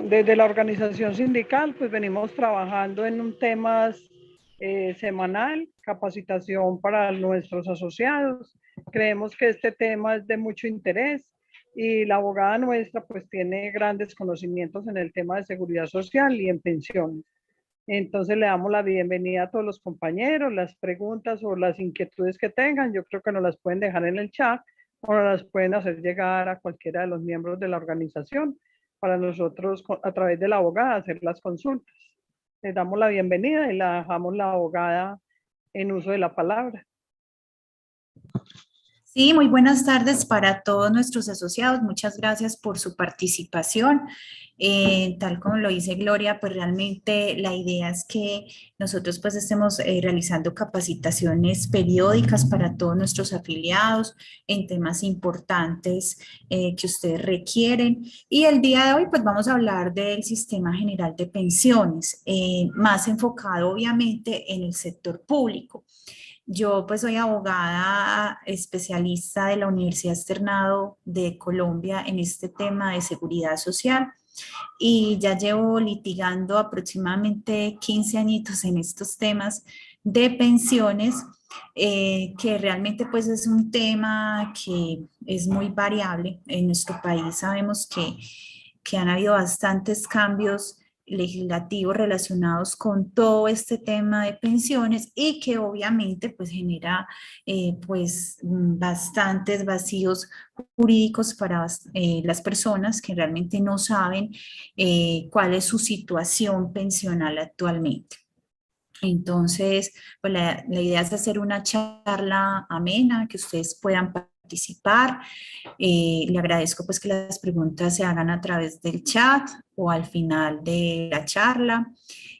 desde la organización sindical, pues venimos trabajando en un tema semanal, capacitación para nuestros asociados. Creemos que este tema es de mucho interés y la abogada nuestra pues tiene grandes conocimientos en el tema de seguridad social y en pensiones. Entonces le damos la bienvenida a todos los compañeros, las preguntas o las inquietudes que tengan, yo creo que nos las pueden dejar en el chat o nos las pueden hacer llegar a cualquiera de los miembros de la organización para nosotros a través de la abogada hacer las consultas. Les damos la bienvenida y la dejamos la abogada en uso de la palabra. Sí, muy buenas tardes para todos nuestros asociados. Muchas gracias por su participación. Tal como lo dice Gloria, pues realmente la idea es que nosotros pues estemos realizando capacitaciones periódicas para todos nuestros afiliados en temas importantes que ustedes requieren. Y el día de hoy pues vamos a hablar del Sistema General de Pensiones, más enfocado obviamente en el sector público. Yo pues soy abogada especialista de la Universidad Externado de Colombia en este tema de seguridad social y ya llevo litigando aproximadamente 15 añitos en estos temas de pensiones, que realmente pues es un tema que es muy variable. En nuestro país sabemos que han habido bastantes cambios legislativos relacionados con todo este tema de pensiones y que obviamente pues genera bastantes vacíos jurídicos para las personas que realmente no saben cuál es su situación pensional actualmente. Entonces, pues la idea es hacer una charla amena, que ustedes puedan participar. Le agradezco pues que las preguntas se hagan a través del chat o al final de la charla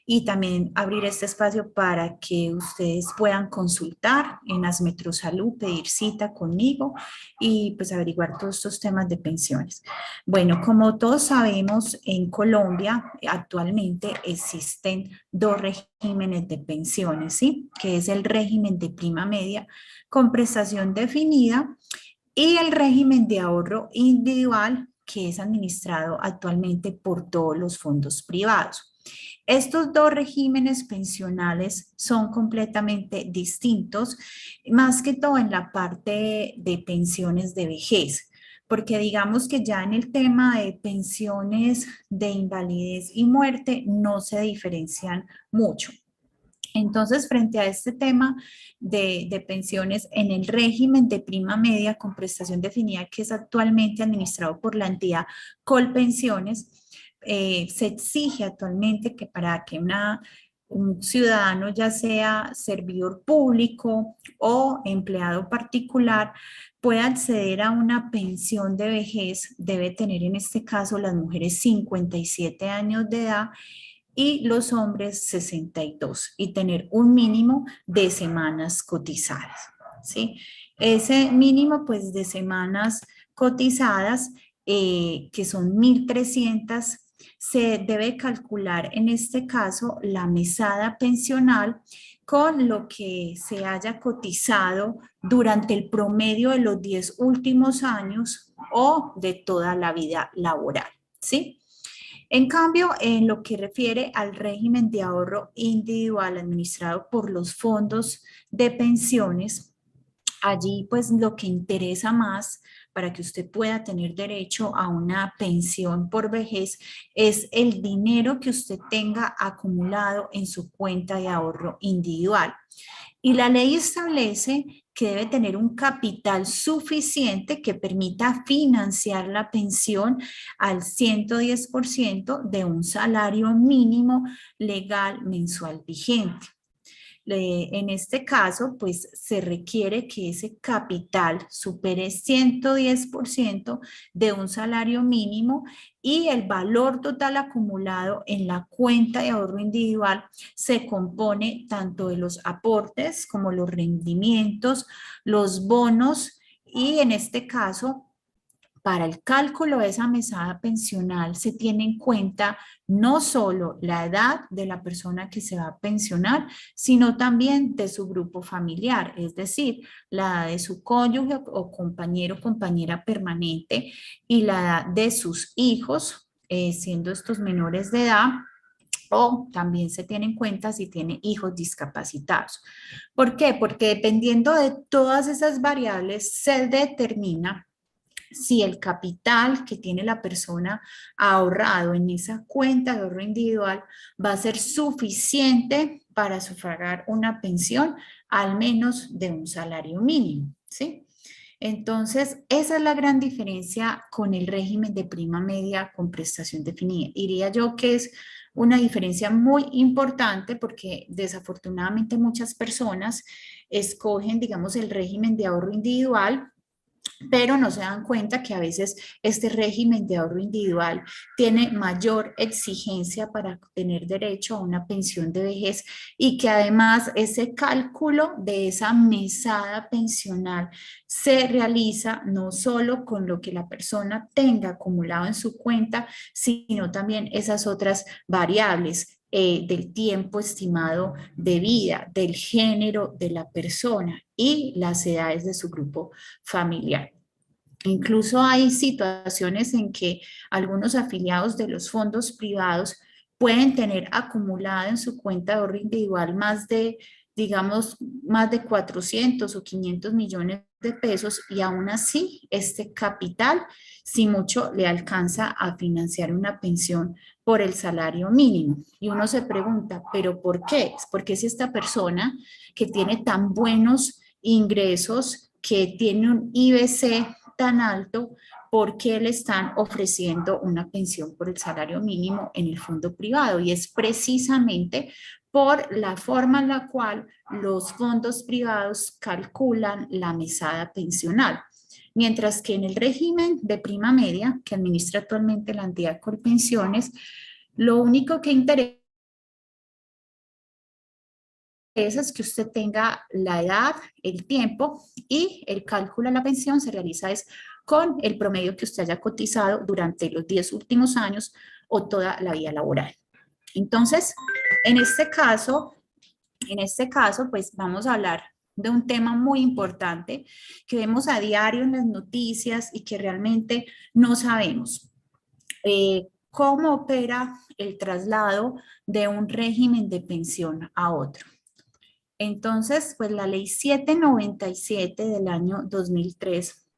y también abrir este espacio para que ustedes puedan consultar en Asmetrosalud, pedir cita conmigo y pues averiguar todos estos temas de pensiones. Bueno, como todos sabemos, en Colombia actualmente existen dos regímenes de pensiones, ¿sí? Que es el régimen de prima media con prestación definida y el régimen de ahorro individual que es administrado actualmente por todos los fondos privados. Estos dos regímenes pensionales son completamente distintos, más que todo en la parte de pensiones de vejez, porque digamos que ya en el tema de pensiones de invalidez y muerte no se diferencian mucho. Entonces, frente a este tema de pensiones en el régimen de prima media con prestación definida que es actualmente administrado por la entidad Colpensiones, se exige actualmente que para que un ciudadano, ya sea servidor público o empleado particular, pueda acceder a una pensión de vejez, debe tener en este caso las mujeres 57 años de edad y los hombres 62 y tener un mínimo de semanas cotizadas, ¿sí? Ese mínimo pues de semanas cotizadas, que son 1.300, se debe calcular en este caso la mesada pensional con lo que se haya cotizado durante el promedio de los 10 últimos años o de toda la vida laboral, ¿sí? En cambio, en lo que refiere al régimen de ahorro individual administrado por los fondos de pensiones, allí pues lo que interesa más para que usted pueda tener derecho a una pensión por vejez es el dinero que usted tenga acumulado en su cuenta de ahorro individual. Y la ley establece que debe tener un capital suficiente que permita financiar la pensión al 110% de un salario mínimo legal mensual vigente. En este caso, pues se requiere que ese capital supere 110% de un salario mínimo y el valor total acumulado en la cuenta de ahorro individual se compone tanto de los aportes como los rendimientos, los bonos y en este caso para el cálculo de esa mesada pensional se tiene en cuenta no solo la edad de la persona que se va a pensionar, sino también de su grupo familiar, es decir, la edad de su cónyuge o compañero o compañera permanente y la edad de sus hijos, siendo estos menores de edad, o también se tiene en cuenta si tiene hijos discapacitados. ¿Por qué? Porque dependiendo de todas esas variables se determina si el capital que tiene la persona ahorrado en esa cuenta de ahorro individual va a ser suficiente para sufragar una pensión al menos de un salario mínimo, ¿sí? Entonces, esa es la gran diferencia con el régimen de prima media con prestación definida. Diría yo que es una diferencia muy importante porque desafortunadamente muchas personas escogen, digamos, el régimen de ahorro individual, pero no se dan cuenta que a veces este régimen de ahorro individual tiene mayor exigencia para tener derecho a una pensión de vejez y que además ese cálculo de esa mesada pensional se realiza no solo con lo que la persona tenga acumulado en su cuenta, sino también esas otras variables del tiempo estimado de vida, del género de la persona y las edades de su grupo familiar. Incluso hay situaciones en que algunos afiliados de los fondos privados pueden tener acumulada en su cuenta de ahorro individual más de, digamos, más de 400 o 500 millones de pesos y aún así este capital, si mucho, le alcanza a financiar una pensión por el salario mínimo. Y uno se pregunta, ¿pero por qué? Porque si esta persona que tiene tan buenos ingresos, que tiene un IBC tan alto, ¿por qué le están ofreciendo una pensión por el salario mínimo en el fondo privado? Y es precisamente por la forma en la cual los fondos privados calculan la mesada pensional. Mientras que en el régimen de prima media que administra actualmente la entidad Colpensiones, lo único que interesa es que usted tenga la edad, el tiempo y el cálculo de la pensión se realiza es con el promedio que usted haya cotizado durante los 10 últimos años o toda la vida laboral. Entonces, en este caso, pues vamos a hablar de un tema muy importante que vemos a diario en las noticias y que realmente no sabemos. ¿Cómo opera el traslado de un régimen de pensión a otro? Entonces, pues la ley 797 del año 2003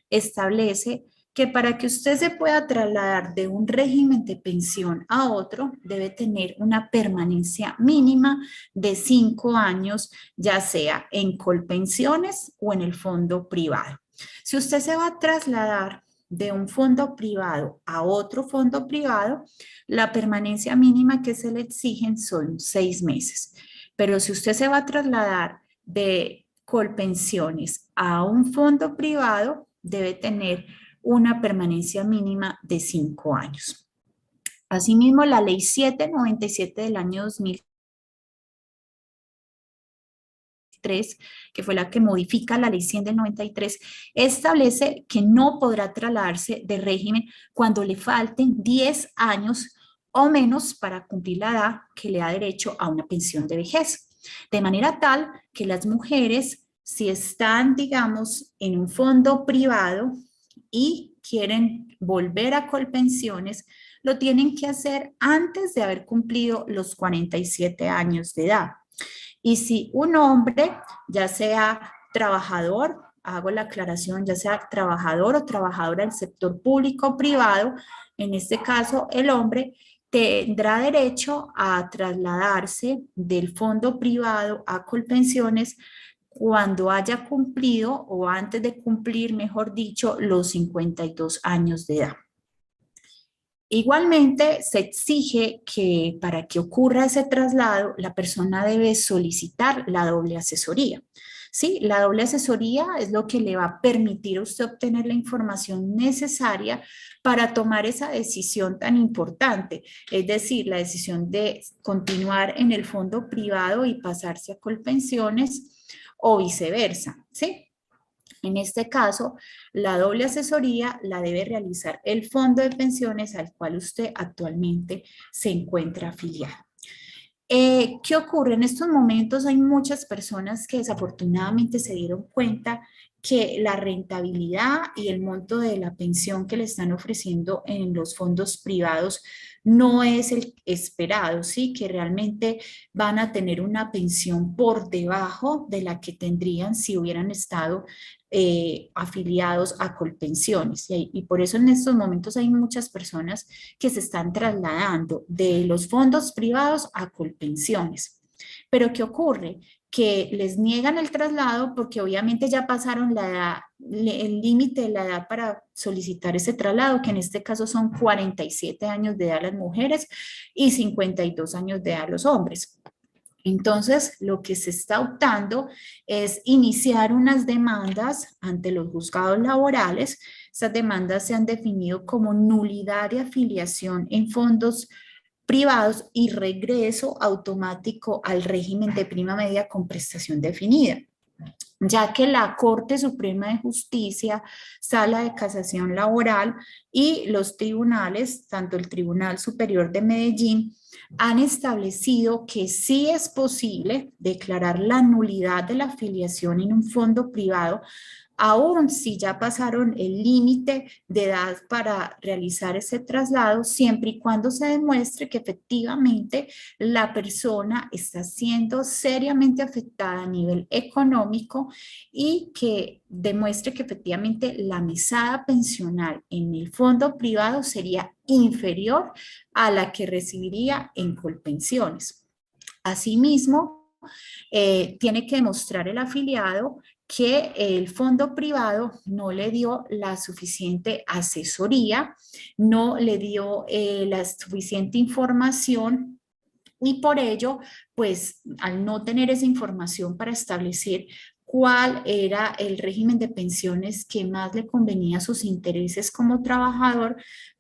establece que para que usted se pueda trasladar de un régimen de pensión a otro, debe tener una permanencia mínima de 5 años, ya sea en Colpensiones o en el fondo privado. Si usted se va a trasladar de un fondo privado a otro fondo privado, la permanencia mínima que se le exigen son 6 meses. Pero si usted se va a trasladar de Colpensiones a un fondo privado, debe tener una permanencia mínima de 5 años. Asimismo, la ley 797 del año 2003, que fue la que modifica la ley 100 del 93, establece que no podrá trasladarse de régimen cuando le falten 10 años o menos para cumplir la edad que le da derecho a una pensión de vejez. De manera tal que las mujeres, si están, digamos, en un fondo privado y quieren volver a Colpensiones, lo tienen que hacer antes de haber cumplido los 47 años de edad. Y si un hombre, ya sea trabajador, hago la aclaración, ya sea trabajador o trabajadora del sector público o privado, en este caso el hombre tendrá derecho a trasladarse del fondo privado a Colpensiones cuando haya cumplido o antes de cumplir, mejor dicho, los 52 años de edad. Igualmente, se exige que para que ocurra ese traslado, la persona debe solicitar la doble asesoría. ¿Sí? La doble asesoría es lo que le va a permitir a usted obtener la información necesaria para tomar esa decisión tan importante, es decir, la decisión de continuar en el fondo privado y pasarse a Colpensiones o viceversa, ¿sí? En este caso, la doble asesoría la debe realizar el fondo de pensiones al cual usted actualmente se encuentra afiliado. ¿Qué ocurre? En estos momentos hay muchas personas que desafortunadamente se dieron cuenta que la rentabilidad y el monto de la pensión que le están ofreciendo en los fondos privados no es el esperado, ¿sí? Que realmente van a tener una pensión por debajo de la que tendrían si hubieran estado afiliados a Colpensiones. Y por eso en estos momentos hay muchas personas que se están trasladando de los fondos privados a Colpensiones. Pero ¿qué ocurre? Que les niegan el traslado porque obviamente ya pasaron la edad, el límite de la edad para solicitar ese traslado, que en este caso son 47 años de edad las mujeres y 52 años de edad los hombres. Entonces, lo que se está optando es iniciar unas demandas ante los juzgados laborales. Esas demandas se han definido como nulidad de afiliación en fondos privados y regreso automático al régimen de prima media con prestación definida, ya que la Corte Suprema de Justicia, Sala de Casación Laboral y los tribunales, tanto el Tribunal Superior de Medellín, han establecido que sí es posible declarar la nulidad de la afiliación en un fondo privado, aun si ya pasaron el límite de edad para realizar ese traslado, siempre y cuando se demuestre que efectivamente la persona está siendo seriamente afectada a nivel económico y que demuestre que efectivamente la mesada pensional en el fondo privado sería inferior a la que recibiría en Colpensiones. Asimismo, tiene que demostrar el afiliado que el fondo privado no le dio la suficiente asesoría, no le dio la suficiente información y por ello, pues al no tener esa información para establecer cuál era el régimen de pensiones que más le convenía a sus intereses como trabajador,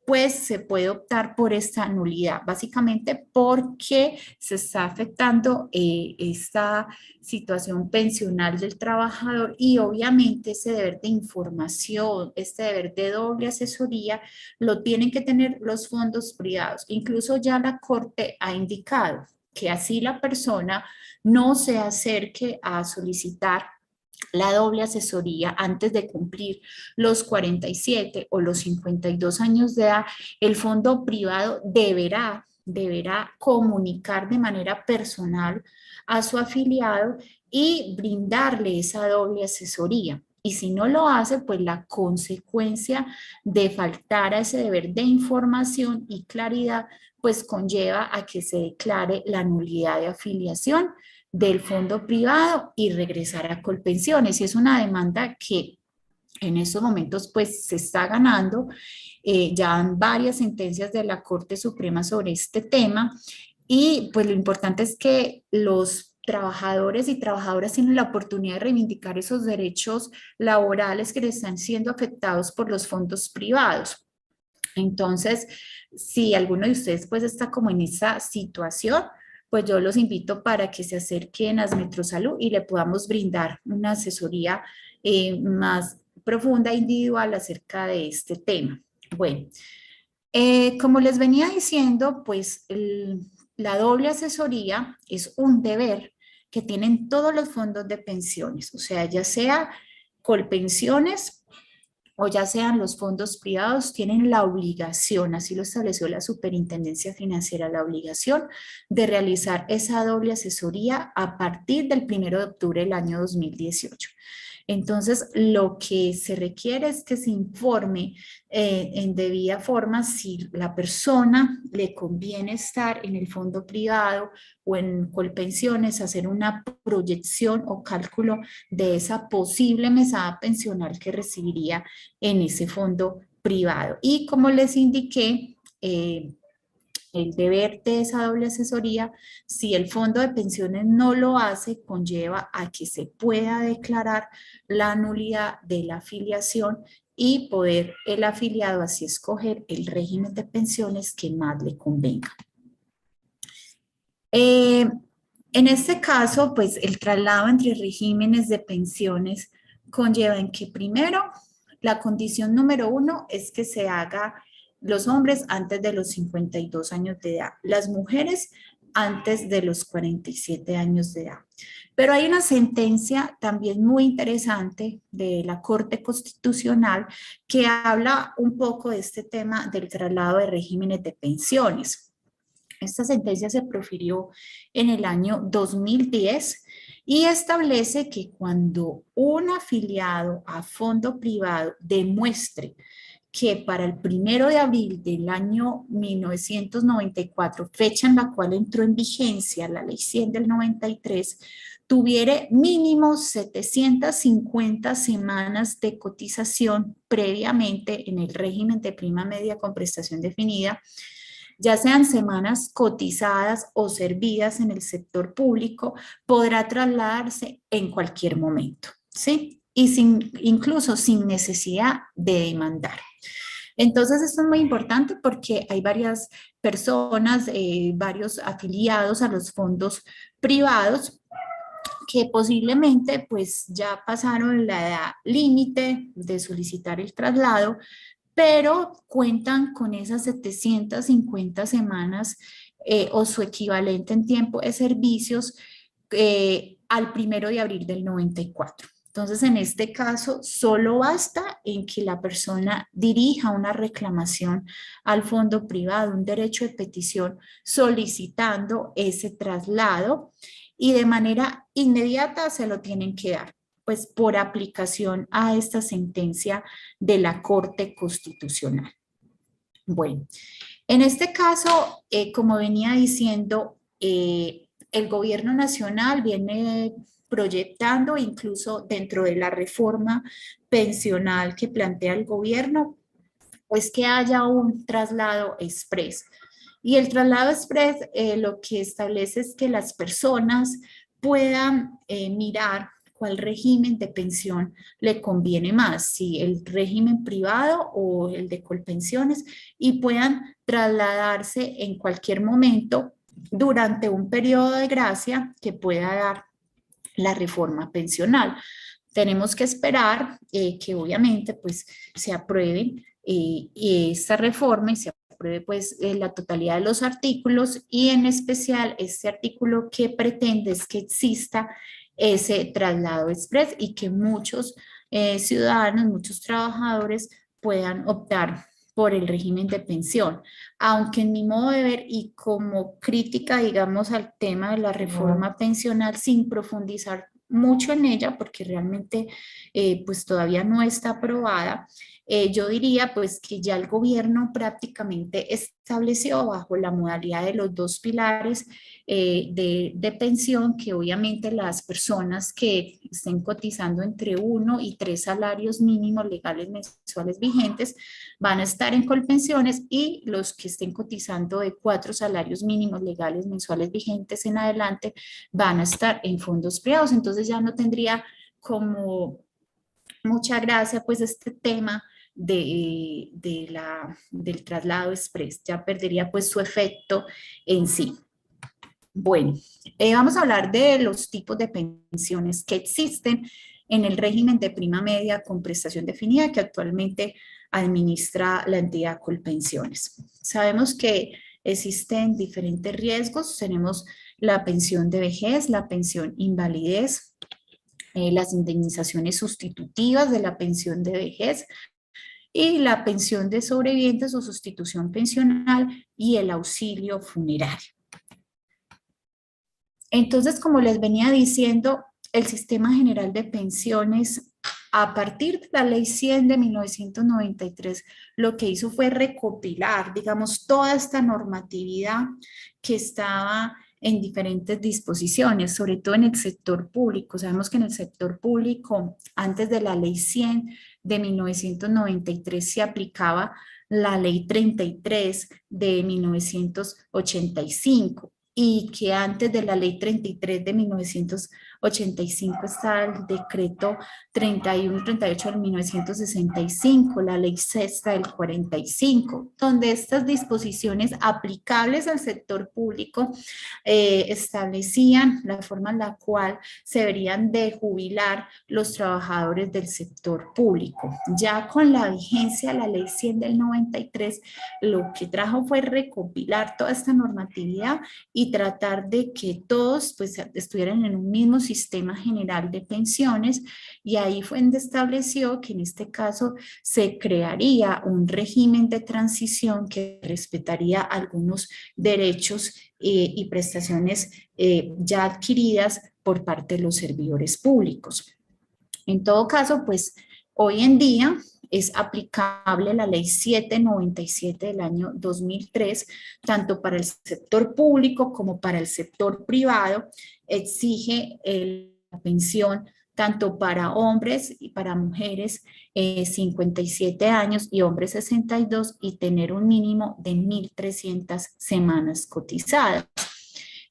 pues se puede optar por esta nulidad, básicamente porque se está afectando esta situación pensional del trabajador y obviamente ese deber de información, este deber de doble asesoría, lo tienen que tener los fondos privados. Incluso ya la Corte ha indicado que así la persona no se acerque a solicitar la doble asesoría antes de cumplir los 47 o los 52 años de edad, el fondo privado deberá comunicar de manera personal a su afiliado y brindarle esa doble asesoría. Y si no lo hace, pues la consecuencia de faltar a ese deber de información y claridad, pues conlleva a que se declare la nulidad de afiliación del fondo privado y regresar a Colpensiones. Y es una demanda que en estos momentos pues se está ganando. Ya han varias sentencias de la Corte Suprema sobre este tema y pues lo importante es que los trabajadores y trabajadoras tienen la oportunidad de reivindicar esos derechos laborales que les están siendo afectados por los fondos privados. Entonces, si alguno de ustedes pues está como en esa situación, pues yo los invito para que se acerquen a Metrosalud y le podamos brindar una asesoría más profunda e individual acerca de este tema. Bueno, como les venía diciendo, pues la doble asesoría es un deber que tienen todos los fondos de pensiones, o sea, ya sea Colpensiones o ya sean los fondos privados, tienen la obligación, así lo estableció la Superintendencia Financiera, la obligación de realizar esa doble asesoría a partir del 1 de octubre del año 2018. Entonces, lo que se requiere es que se informe en debida forma si la persona le conviene estar en el fondo privado o en Colpensiones, hacer una proyección o cálculo de esa posible mesada pensional que recibiría en ese fondo privado. Y como les indiqué, el deber de esa doble asesoría, si el fondo de pensiones no lo hace, conlleva a que se pueda declarar la nulidad de la afiliación y poder el afiliado así escoger el régimen de pensiones que más le convenga. En este caso, pues el traslado entre regímenes de pensiones conlleva en que primero, la condición número 1 es que se haga los hombres antes de los 52 años de edad. Las mujeres antes de los 47 años de edad. Pero hay una sentencia también muy interesante de la Corte Constitucional que habla un poco de este tema del traslado de regímenes de pensiones. Esta sentencia se profirió en el año 2010 y establece que cuando un afiliado a fondo privado demuestre que para el 1 de abril del año 1994, fecha en la cual entró en vigencia la Ley 100 del 93, tuviera mínimo 750 semanas de cotización previamente en el régimen de prima media con prestación definida, ya sean semanas cotizadas o servidas en el sector público, podrá trasladarse en cualquier momento, ¿sí? Y incluso sin necesidad de demandar. Entonces, esto es muy importante porque hay varias personas, varios afiliados a los fondos privados que posiblemente pues ya pasaron la edad límite de solicitar el traslado, pero cuentan con esas 750 semanas o su equivalente en tiempo de servicios al 1 de abril del 94. Entonces, en este caso, solo basta en que la persona dirija una reclamación al fondo privado, un derecho de petición solicitando ese traslado y de manera inmediata se lo tienen que dar, pues por aplicación a esta sentencia de la Corte Constitucional. Bueno, en este caso, como venía diciendo, el gobierno nacional viene proyectando, incluso dentro de la reforma pensional que plantea el gobierno, pues que haya un traslado express. Y el traslado express lo que establece es que las personas puedan mirar cuál régimen de pensión le conviene más, si el régimen privado o el de Colpensiones, y puedan trasladarse en cualquier momento durante un periodo de gracia que pueda dar la reforma pensional. Tenemos que esperar que obviamente pues se apruebe esta reforma y se apruebe pues la totalidad de los artículos y en especial este artículo que pretende es que exista ese traslado express y que muchos ciudadanos, muchos trabajadores puedan optar por el régimen de pensión, aunque en mi modo de ver y como crítica, digamos, al tema de la reforma pensional, sin profundizar mucho en ella, porque realmente pues todavía no está aprobada, yo diría pues que ya el gobierno prácticamente estableció bajo la modalidad de los dos pilares de pensión que obviamente las personas que estén cotizando entre 1 y 3 salarios mínimos legales mensuales vigentes van a estar en Colpensiones y los que estén cotizando de 4 salarios mínimos legales mensuales vigentes en adelante van a estar en fondos privados. Entonces ya no tendría como mucha gracia pues este tema del traslado express, ya perdería pues su efecto en sí. Bueno, vamos a hablar de los tipos de pensiones que existen en el régimen de prima media con prestación definida que actualmente administra la entidad Colpensiones. Sabemos que existen diferentes riesgos, tenemos la pensión de vejez, la pensión invalidez, las indemnizaciones sustitutivas de la pensión de vejez y la pensión de sobrevivientes o sustitución pensional y el auxilio funerario. Entonces, como les venía diciendo, el Sistema General de Pensiones, a partir de la Ley 100 de 1993, lo que hizo fue recopilar, digamos, toda esta normatividad que estaba en diferentes disposiciones, sobre todo en el sector público. Sabemos que en el sector público, antes de la Ley 100 de 1993, se aplicaba la Ley 33 de 1985. Y que antes de la Ley 33 de 1985 85 está el decreto 31 y 38 del 1965, la ley sexta del 45, donde estas disposiciones aplicables al sector público establecían la forma en la cual se deberían de jubilar los trabajadores del sector público. Ya con la vigencia de la ley 100 del 93, lo que trajo fue recopilar toda esta normatividad y tratar de que todos pues estuvieran en un mismo sistema general de pensiones, y ahí fue donde estableció que en este caso se crearía un régimen de transición que respetaría algunos derechos y prestaciones ya adquiridas por parte de los servidores públicos. En todo caso, pues hoy en día es aplicable la ley 797 del año 2003, tanto para el sector público como para el sector privado. Exige la pensión tanto para hombres y para mujeres 57 años y hombres 62, y tener un mínimo de 1.300 semanas cotizadas.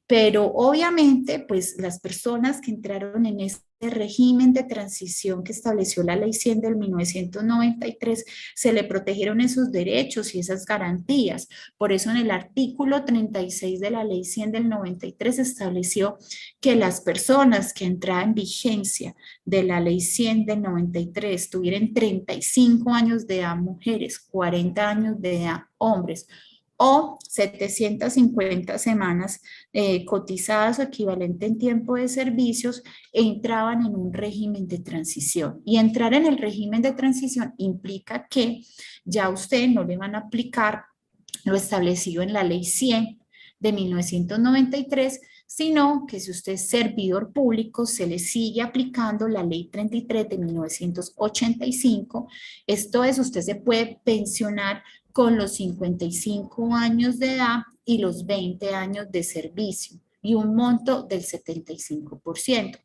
Pero obviamente, pues las personas que entraron en este régimen de transición que estableció la ley 100 del 1993, se le protegieron esos derechos y esas garantías. Por eso en el artículo 36 de la ley 100 del 93 estableció que las personas que entraban en vigencia de la ley 100 del 93 tuvieran 35 años de edad mujeres, 40 años de edad hombres, o 750 semanas cotizadas o equivalente en tiempo de servicios, entraban en un régimen de transición. Y entrar en el régimen de transición implica que ya a usted no le van a aplicar lo establecido en la ley 100 de 1993, sino que si usted es servidor público, se le sigue aplicando la ley 33 de 1985. Esto es, usted se puede pensionar con los 55 años de edad y los 20 años de servicio, y un monto del 75%.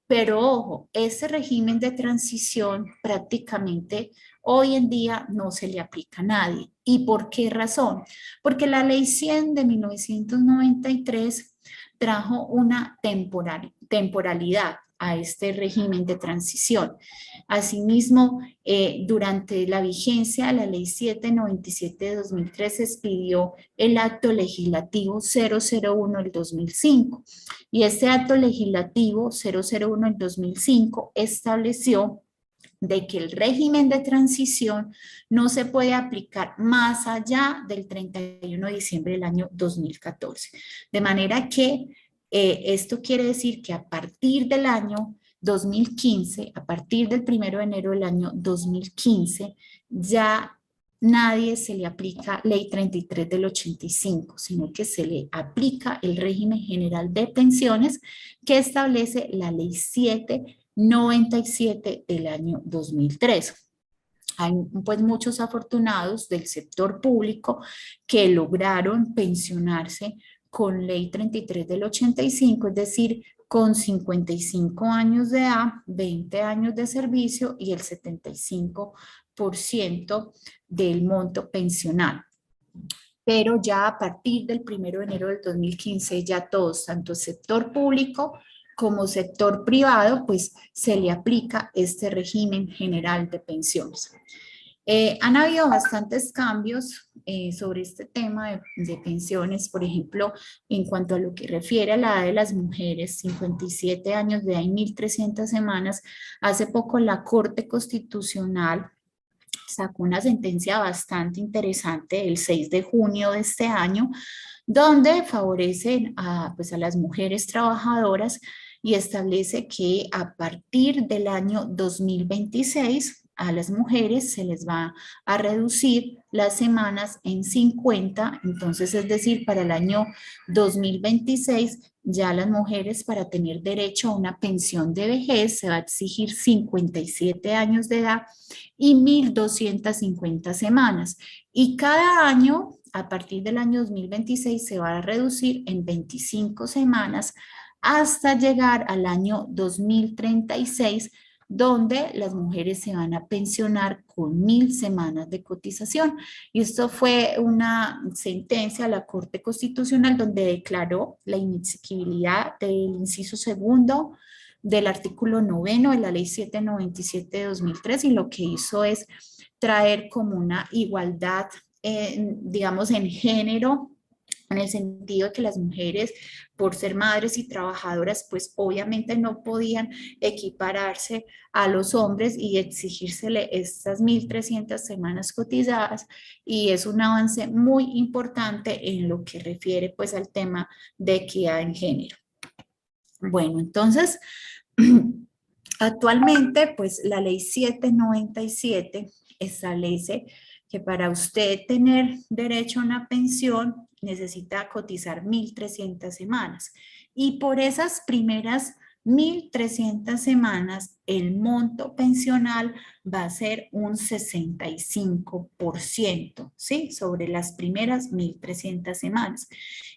Pero ojo, ese régimen de transición prácticamente hoy en día no se le aplica a nadie. ¿Y por qué razón? Porque la ley 100 de 1993 trajo una temporalidad a este régimen de transición. Asimismo, durante la vigencia de la ley 797 de 2003 se expidió el acto legislativo 001 del 2005, y este acto legislativo 001 del 2005 estableció de que el régimen de transición no se puede aplicar más allá del 31 de diciembre del año 2014. De manera que esto quiere decir que a partir del año 2015, a partir del 1 de enero del año 2015, ya nadie se le aplica ley 33 del 85, sino que se le aplica el régimen general de pensiones que establece la ley 797 del año 2003. Hay pues muchos afortunados del sector público que lograron pensionarse con ley 33 del 85, es decir, con 55 años de edad, 20 años de servicio y el 75% del monto pensional. Pero ya a partir del 1 de enero del 2015, ya todos, tanto sector público como sector privado, pues se le aplica este régimen general de pensiones. Han habido bastantes cambios sobre este tema de pensiones, por ejemplo, en cuanto a lo que refiere a la edad de las mujeres, 57 años de edad y 1.300 semanas. Hace poco la Corte Constitucional sacó una sentencia bastante interesante el 6 de junio de este año, donde favorecen pues a las mujeres trabajadoras y establece que a partir del año 2026 a las mujeres se les va a reducir las semanas en 50, entonces es decir, para el año 2026 ya las mujeres, para tener derecho a una pensión de vejez, se va a exigir 57 años de edad y 1.250 semanas. Y cada año, a partir del año 2026, se va a reducir en 25 semanas hasta llegar al año 2036, donde las mujeres se van a pensionar con 1.000 semanas de cotización. Y esto fue una sentencia de la Corte Constitucional donde declaró la inexequibilidad del inciso segundo del artículo 9 de la Ley 797 de 2003, y lo que hizo es traer como una igualdad, digamos, en género, en el sentido de que las mujeres, por ser madres y trabajadoras, pues obviamente no podían equipararse a los hombres y exigírsele estas 1.300 semanas cotizadas, y es un avance muy importante en lo que refiere pues al tema de equidad en género. Bueno, entonces, actualmente pues la ley 797 establece que para usted tener derecho a una pensión necesita cotizar 1.300 semanas, y por esas primeras 1.300 semanas el monto pensional va a ser un 65%, ¿sí? Sobre las primeras 1.300 semanas.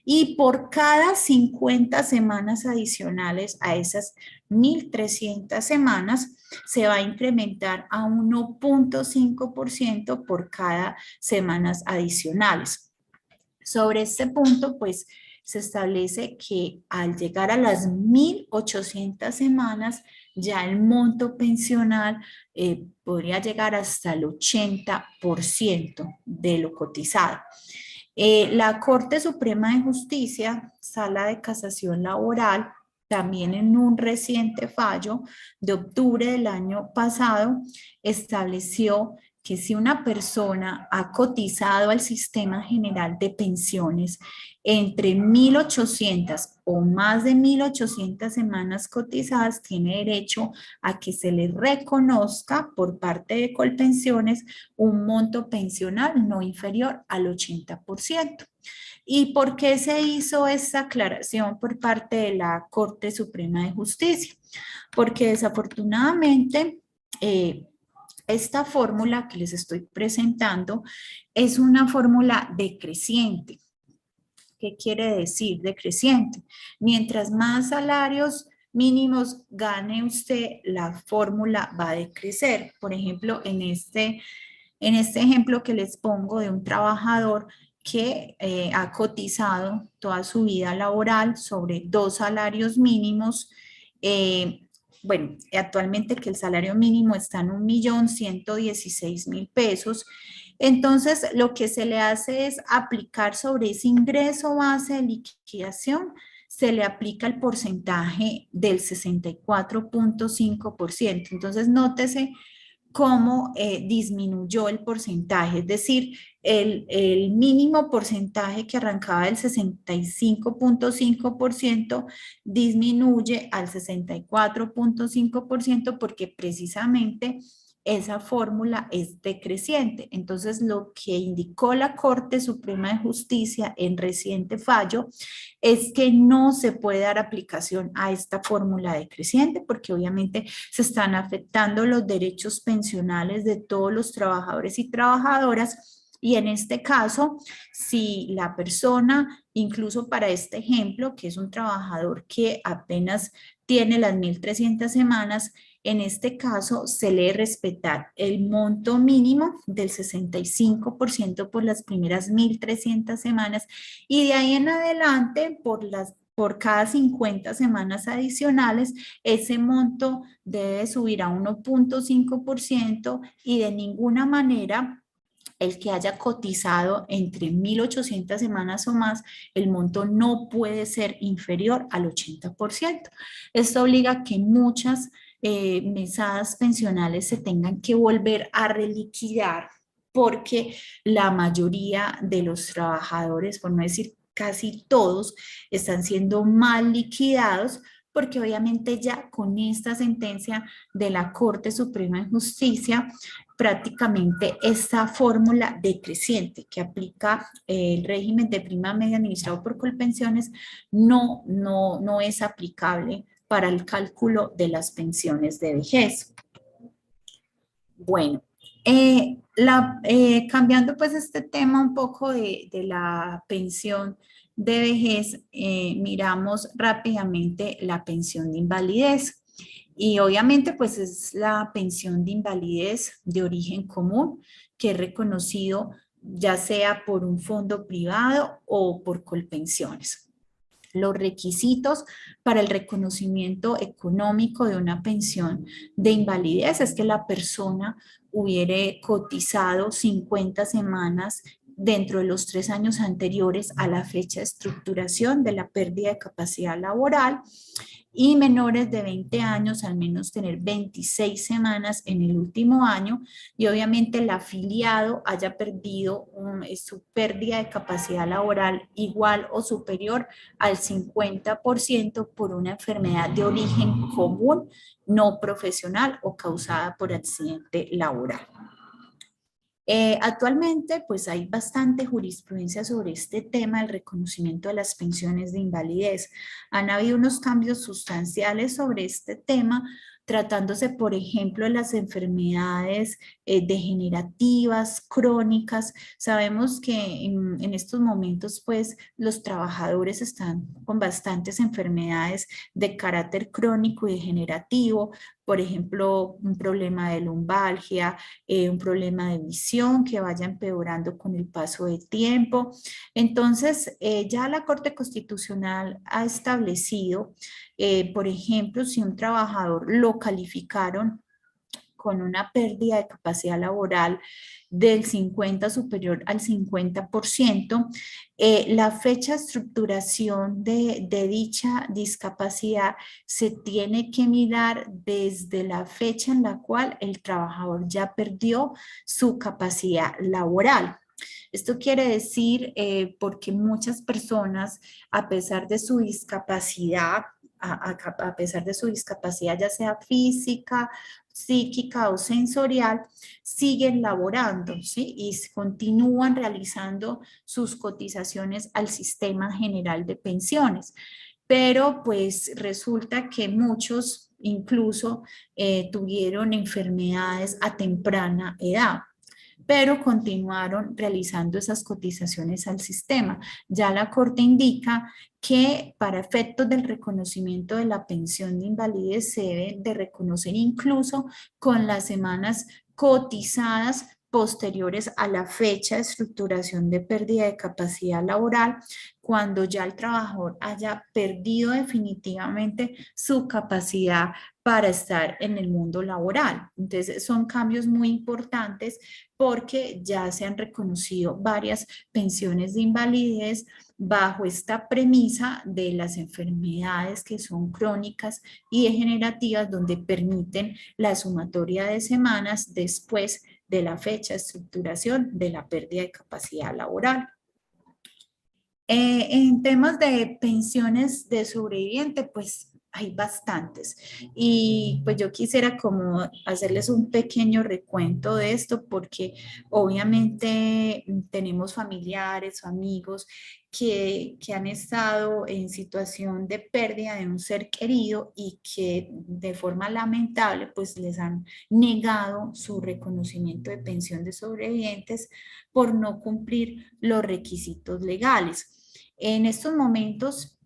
Y por cada 50 semanas adicionales a esas 1.300 semanas, se va a incrementar a 1.5% por cada semanas adicionales. Sobre este punto, pues, se establece que al llegar a las 1.800 semanas, ya el monto pensional podría llegar hasta el 80% de lo cotizado. La Corte Suprema de Justicia, Sala de Casación Laboral, también en un reciente fallo de octubre del año pasado, estableció que si una persona ha cotizado al Sistema General de Pensiones entre 1.800 o más de 1.800 semanas cotizadas, tiene derecho a que se le reconozca por parte de Colpensiones un monto pensional no inferior al 80%. ¿Y por qué se hizo esta aclaración por parte de la Corte Suprema de Justicia? Porque desafortunadamente esta fórmula que les estoy presentando es una fórmula decreciente. ¿Qué quiere decir decreciente? Mientras más salarios mínimos gane usted, la fórmula va a decrecer. Por ejemplo, en este ejemplo que les pongo de un trabajador que ha cotizado toda su vida laboral sobre 2 salarios mínimos, bueno, actualmente que el salario mínimo está en 1.116.000 pesos, entonces lo que se le hace es aplicar sobre ese ingreso base de liquidación, se le aplica el porcentaje del 64.5%. Entonces, nótese cómo disminuyó el porcentaje, es decir, el mínimo porcentaje que arrancaba del 65.5% disminuye al 64.5% porque precisamente esa fórmula es decreciente. Entonces, lo que indicó la Corte Suprema de Justicia en reciente fallo es que no se puede dar aplicación a esta fórmula decreciente porque obviamente se están afectando los derechos pensionales de todos los trabajadores y trabajadoras. Y en este caso, si la persona, incluso para este ejemplo, que es un trabajador que apenas tiene las 1.300 semanas, en este caso se le debe respetar el monto mínimo del 65% por las primeras 1.300 semanas, y de ahí en adelante por cada 50 semanas adicionales, ese monto debe subir a 1.5%, y de ninguna manera el que haya cotizado entre 1.800 semanas o más, el monto no puede ser inferior al 80%. Esto obliga a que muchas mesadas pensionales se tengan que volver a reliquidar porque la mayoría de los trabajadores, por no decir casi todos, están siendo mal liquidados porque obviamente ya con esta sentencia de la Corte Suprema de Justicia, prácticamente esta fórmula decreciente que aplica el régimen de prima media administrado por Colpensiones no es aplicable para el cálculo de las pensiones de vejez. Bueno, cambiando pues este tema un poco de la pensión de vejez, miramos rápidamente la pensión de invalidez. Y obviamente pues es la pensión de invalidez de origen común que es reconocido ya sea por un fondo privado o por Colpensiones. Los requisitos para el reconocimiento económico de una pensión de invalidez es que la persona hubiere cotizado 50 semanas dentro de los 3 años anteriores a la fecha de estructuración de la pérdida de capacidad laboral, y menores de 20 años al menos tener 26 semanas en el último año, y obviamente el afiliado haya perdido su pérdida de capacidad laboral igual o superior al 50% por una enfermedad de origen común, no profesional o causada por accidente laboral. Actualmente, pues hay bastante jurisprudencia sobre este tema, el reconocimiento de las pensiones de invalidez. Han habido unos cambios sustanciales sobre este tema, tratándose, por ejemplo, de las enfermedades degenerativas, crónicas. Sabemos que en estos momentos, pues, los trabajadores están con bastantes enfermedades de carácter crónico y degenerativo, por ejemplo, un problema de lumbalgia, un problema de visión que vaya empeorando con el paso del tiempo. Entonces, ya la Corte Constitucional ha establecido, por ejemplo, si un trabajador lo calificaron con una pérdida de capacidad laboral del 50 superior al 50%, la fecha de estructuración de dicha discapacidad se tiene que mirar desde la fecha en la cual el trabajador ya perdió su capacidad laboral. Esto quiere decir porque muchas personas, a pesar de su discapacidad, a pesar de su discapacidad ya sea física, psíquica o sensorial, siguen laborando, ¿sí? Y continúan realizando sus cotizaciones al Sistema General de Pensiones. Pero pues resulta que muchos incluso tuvieron enfermedades a temprana edad, pero continuaron realizando esas cotizaciones al sistema. Ya la Corte indica que para efectos del reconocimiento de la pensión de invalidez se debe de reconocer incluso con las semanas cotizadas posteriores a la fecha de estructuración de pérdida de capacidad laboral, cuando ya el trabajador haya perdido definitivamente su capacidad para estar en el mundo laboral. Entonces, son cambios muy importantes porque ya se han reconocido varias pensiones de invalidez bajo esta premisa de las enfermedades que son crónicas y degenerativas, donde permiten la sumatoria de semanas después de la fecha de estructuración de la pérdida de capacidad laboral. En temas de pensiones de sobreviviente, pues hay bastantes. Y pues yo quisiera como hacerles un pequeño recuento de esto, porque obviamente tenemos familiares o amigos que han estado en situación de pérdida de un ser querido y que de forma lamentable pues les han negado su reconocimiento de pensión de sobrevivientes por no cumplir los requisitos legales. En estos momentos,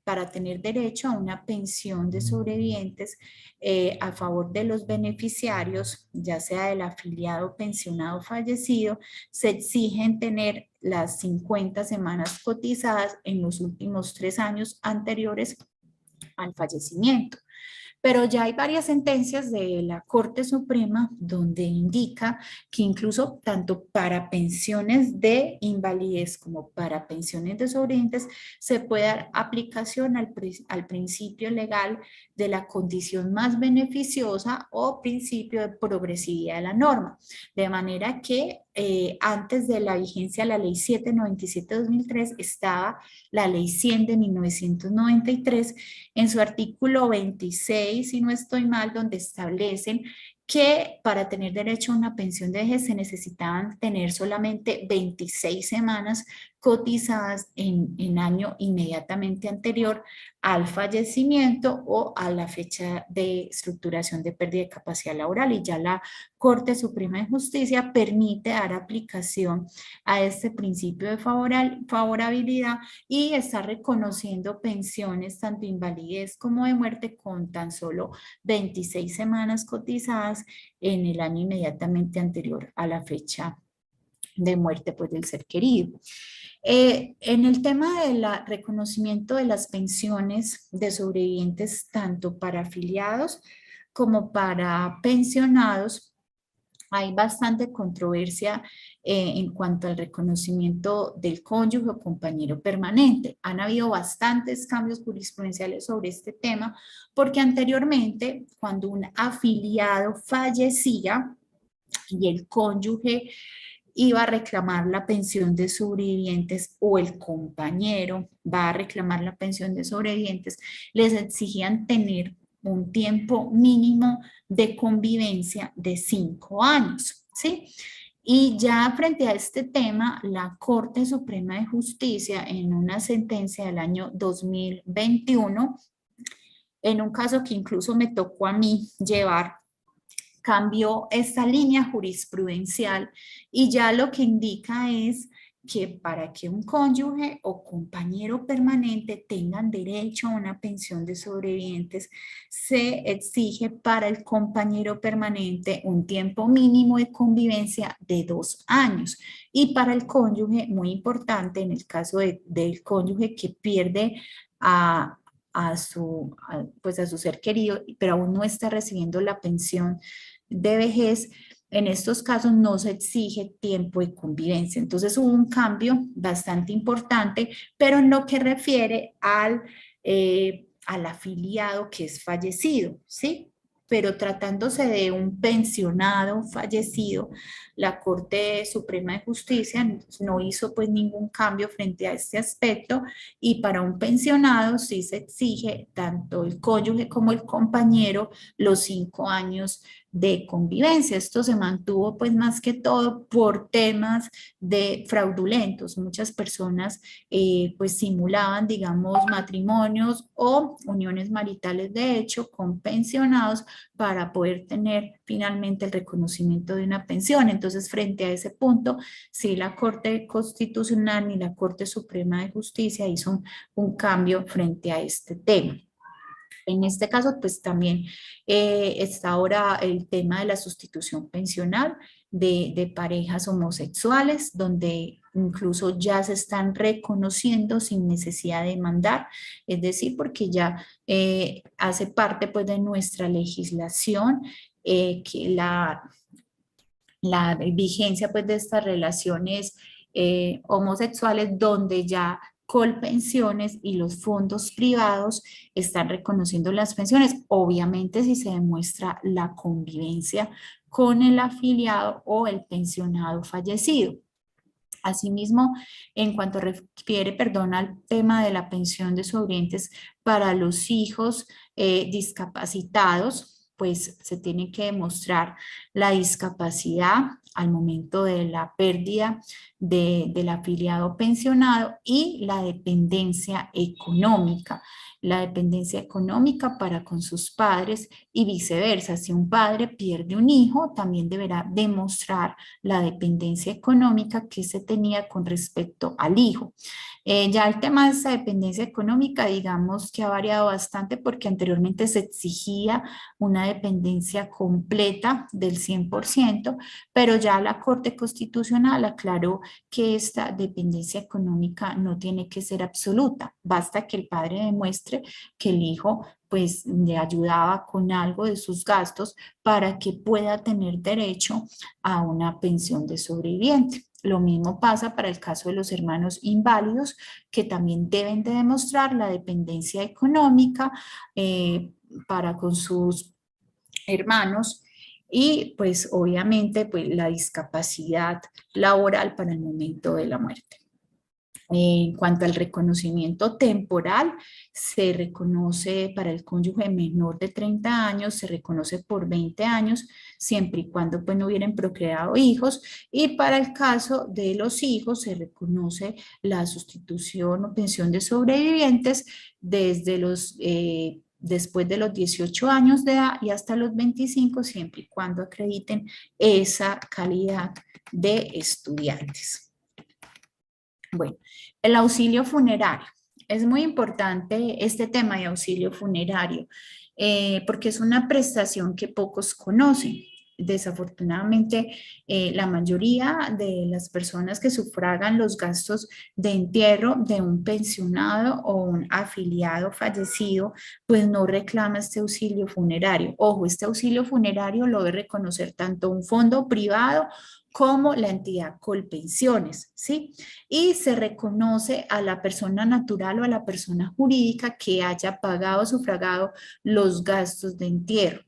para tener derecho a una pensión de sobrevivientes a favor de los beneficiarios, ya sea del afiliado pensionado fallecido, se exigen tener las 50 semanas cotizadas en los últimos 3 años anteriores al fallecimiento. Pero ya hay varias sentencias de la Corte Suprema donde indica que incluso tanto para pensiones de invalidez como para pensiones de sobrevivientes se puede dar aplicación al principio legal de la condición más beneficiosa o principio de progresividad de la norma. De manera que antes de la vigencia de la Ley 797/2003 estaba la Ley 100 de 1993 en su artículo 26, si no estoy mal, donde establecen que para tener derecho a una pensión de vejez se necesitaban tener solamente 26 semanas cotizadas en año inmediatamente anterior al fallecimiento o a la fecha de estructuración de pérdida de capacidad laboral, y ya la Corte Suprema de Justicia permite dar aplicación a este principio de favorabilidad y está reconociendo pensiones tanto invalidez como de muerte con tan solo 26 semanas cotizadas en el año inmediatamente anterior a la fecha de muerte pues, del ser querido. En el tema del reconocimiento de las pensiones de sobrevivientes, tanto para afiliados como para pensionados, hay bastante controversia en cuanto al reconocimiento del cónyuge o compañero permanente. Han habido bastantes cambios jurisprudenciales sobre este tema, porque anteriormente, cuando un afiliado fallecía y el cónyuge iba a reclamar la pensión de sobrevivientes o el compañero va a reclamar la pensión de sobrevivientes, les exigían tener un tiempo mínimo de convivencia de 5 años, ¿sí? Y ya frente a este tema, la Corte Suprema de Justicia, en una sentencia del año 2021, en un caso que incluso me tocó a mí llevar, cambió esta línea jurisprudencial y ya lo que indica es que para que un cónyuge o compañero permanente tengan derecho a una pensión de sobrevivientes, se exige para el compañero permanente un tiempo mínimo de convivencia de 2 años. Y para el cónyuge, muy importante, en el caso del cónyuge que pierde pues a su ser querido, pero aún no está recibiendo la pensión de vejez, en estos casos no se exige tiempo de convivencia. Entonces hubo un cambio bastante importante, pero en lo que refiere al afiliado que es fallecido, ¿sí? Pero tratándose de un pensionado fallecido, la Corte Suprema de Justicia no hizo pues ningún cambio frente a este aspecto, y para un pensionado sí se exige tanto el cónyuge como el compañero los 5 años de convivencia. Esto se mantuvo pues más que todo por temas de fraudulentos. Muchas personas pues simulaban, digamos, matrimonios o uniones maritales de hecho con pensionados para poder tener finalmente el reconocimiento de una pensión. Entonces, frente a ese punto, sí, la Corte Constitucional y la Corte Suprema de Justicia hizo un cambio frente a este tema. En este caso, pues también está ahora el tema de la sustitución pensional de parejas homosexuales, donde incluso ya se están reconociendo sin necesidad de mandar, es decir, porque ya hace parte pues de nuestra legislación que la vigencia pues de estas relaciones homosexuales, donde ya Colpensiones y los fondos privados están reconociendo las pensiones, obviamente si se demuestra la convivencia con el afiliado o el pensionado fallecido. Asimismo, en cuanto refiere, perdón, al tema de la pensión de sobrevivientes para los hijos discapacitados, pues se tiene que demostrar la discapacidad al momento de la pérdida del afiliado pensionado y la dependencia económica. La dependencia económica para con sus padres y viceversa. Si un padre pierde un hijo, también deberá demostrar la dependencia económica que se tenía con respecto al hijo. Ya el tema de esa dependencia económica, digamos que ha variado bastante, porque anteriormente se exigía una dependencia completa del 100%, pero ya la Corte Constitucional aclaró que esta dependencia económica no tiene que ser absoluta, basta que el padre demuestre que el hijo pues le ayudaba con algo de sus gastos para que pueda tener derecho a una pensión de sobreviviente. Lo mismo pasa para el caso de los hermanos inválidos, que también deben de demostrar la dependencia económica para con sus hermanos, y pues obviamente pues la discapacidad laboral para el momento de la muerte. En cuanto al reconocimiento temporal, se reconoce para el cónyuge menor de 30 años, se reconoce por 20 años, siempre y cuando pues no hubieran procreado hijos, y para el caso de los hijos se reconoce la sustitución o pensión de sobrevivientes desde después de los 18 años de edad y hasta los 25, siempre y cuando acrediten esa calidad de estudiantes. Bueno, el auxilio funerario. Es muy importante este tema de auxilio funerario porque es una prestación que pocos conocen. desafortunadamente la mayoría de las personas que sufragan los gastos de entierro de un pensionado o un afiliado fallecido, pues no reclama este auxilio funerario. Ojo, este auxilio funerario lo debe reconocer tanto un fondo privado como la entidad Colpensiones, ¿sí? Y se reconoce a la persona natural o a la persona jurídica que haya pagado o sufragado los gastos de entierro.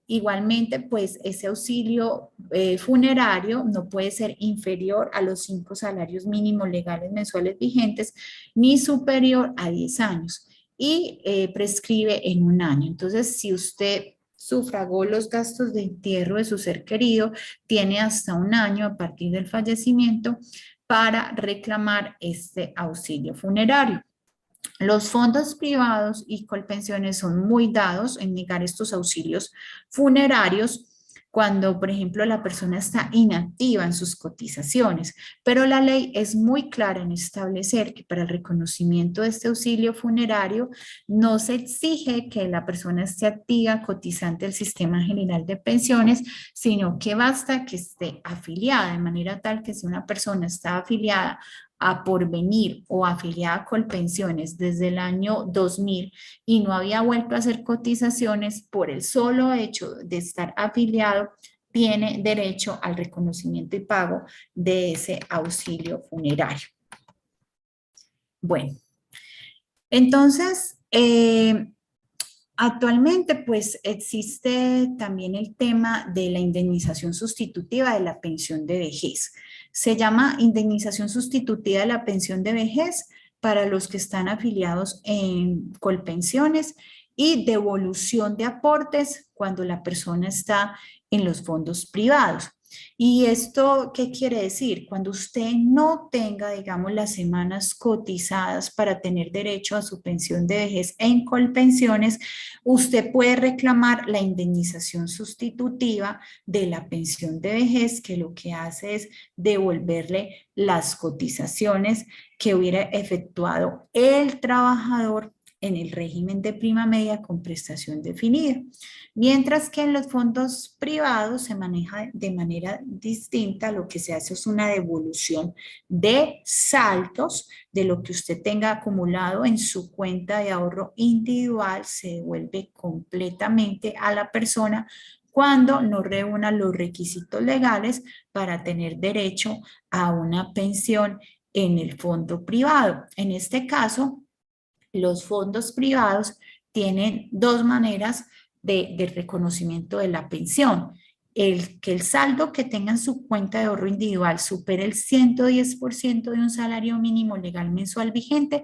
Igualmente, pues ese auxilio funerario no puede ser inferior a los 5 salarios mínimos legales mensuales vigentes ni superior a 10 años y prescribe en un año. Entonces, si usted sufragó los gastos de entierro de su ser querido, tiene hasta un año a partir del fallecimiento para reclamar este auxilio funerario. Los fondos privados y Colpensiones son muy dados en negar estos auxilios funerarios cuando, por ejemplo, la persona está inactiva en sus cotizaciones, pero la ley es muy clara en establecer que para el reconocimiento de este auxilio funerario no se exige que la persona esté activa, cotizante al Sistema General de Pensiones, sino que basta que esté afiliada, de manera tal que si una persona está afiliada a Porvenir o afiliada a Colpensiones desde el año 2000 y no había vuelto a hacer cotizaciones, por el solo hecho de estar afiliado, tiene derecho al reconocimiento y pago de ese auxilio funerario. Bueno, entonces, actualmente pues existe también el tema de la indemnización sustitutiva de la pensión de vejez. Se llama indemnización sustitutiva de la pensión de vejez para los que están afiliados en Colpensiones y devolución de aportes cuando la persona está en los fondos privados. ¿Y esto qué quiere decir? Cuando usted no tenga, digamos, las semanas cotizadas para tener derecho a su pensión de vejez en Colpensiones, usted puede reclamar la indemnización sustitutiva de la pensión de vejez, que lo que hace es devolverle las cotizaciones que hubiera efectuado el trabajador en el régimen de prima media con prestación definida. Mientras que en los fondos privados se maneja de manera distinta, lo que se hace es una devolución de saldos de lo que usted tenga acumulado en su cuenta de ahorro individual, se devuelve completamente a la persona cuando no reúna los requisitos legales para tener derecho a una pensión en el fondo privado. En este caso, los fondos privados tienen dos maneras de reconocimiento de la pensión. Que el saldo que tenga en su cuenta de ahorro individual supere el 110% de un salario mínimo legal mensual vigente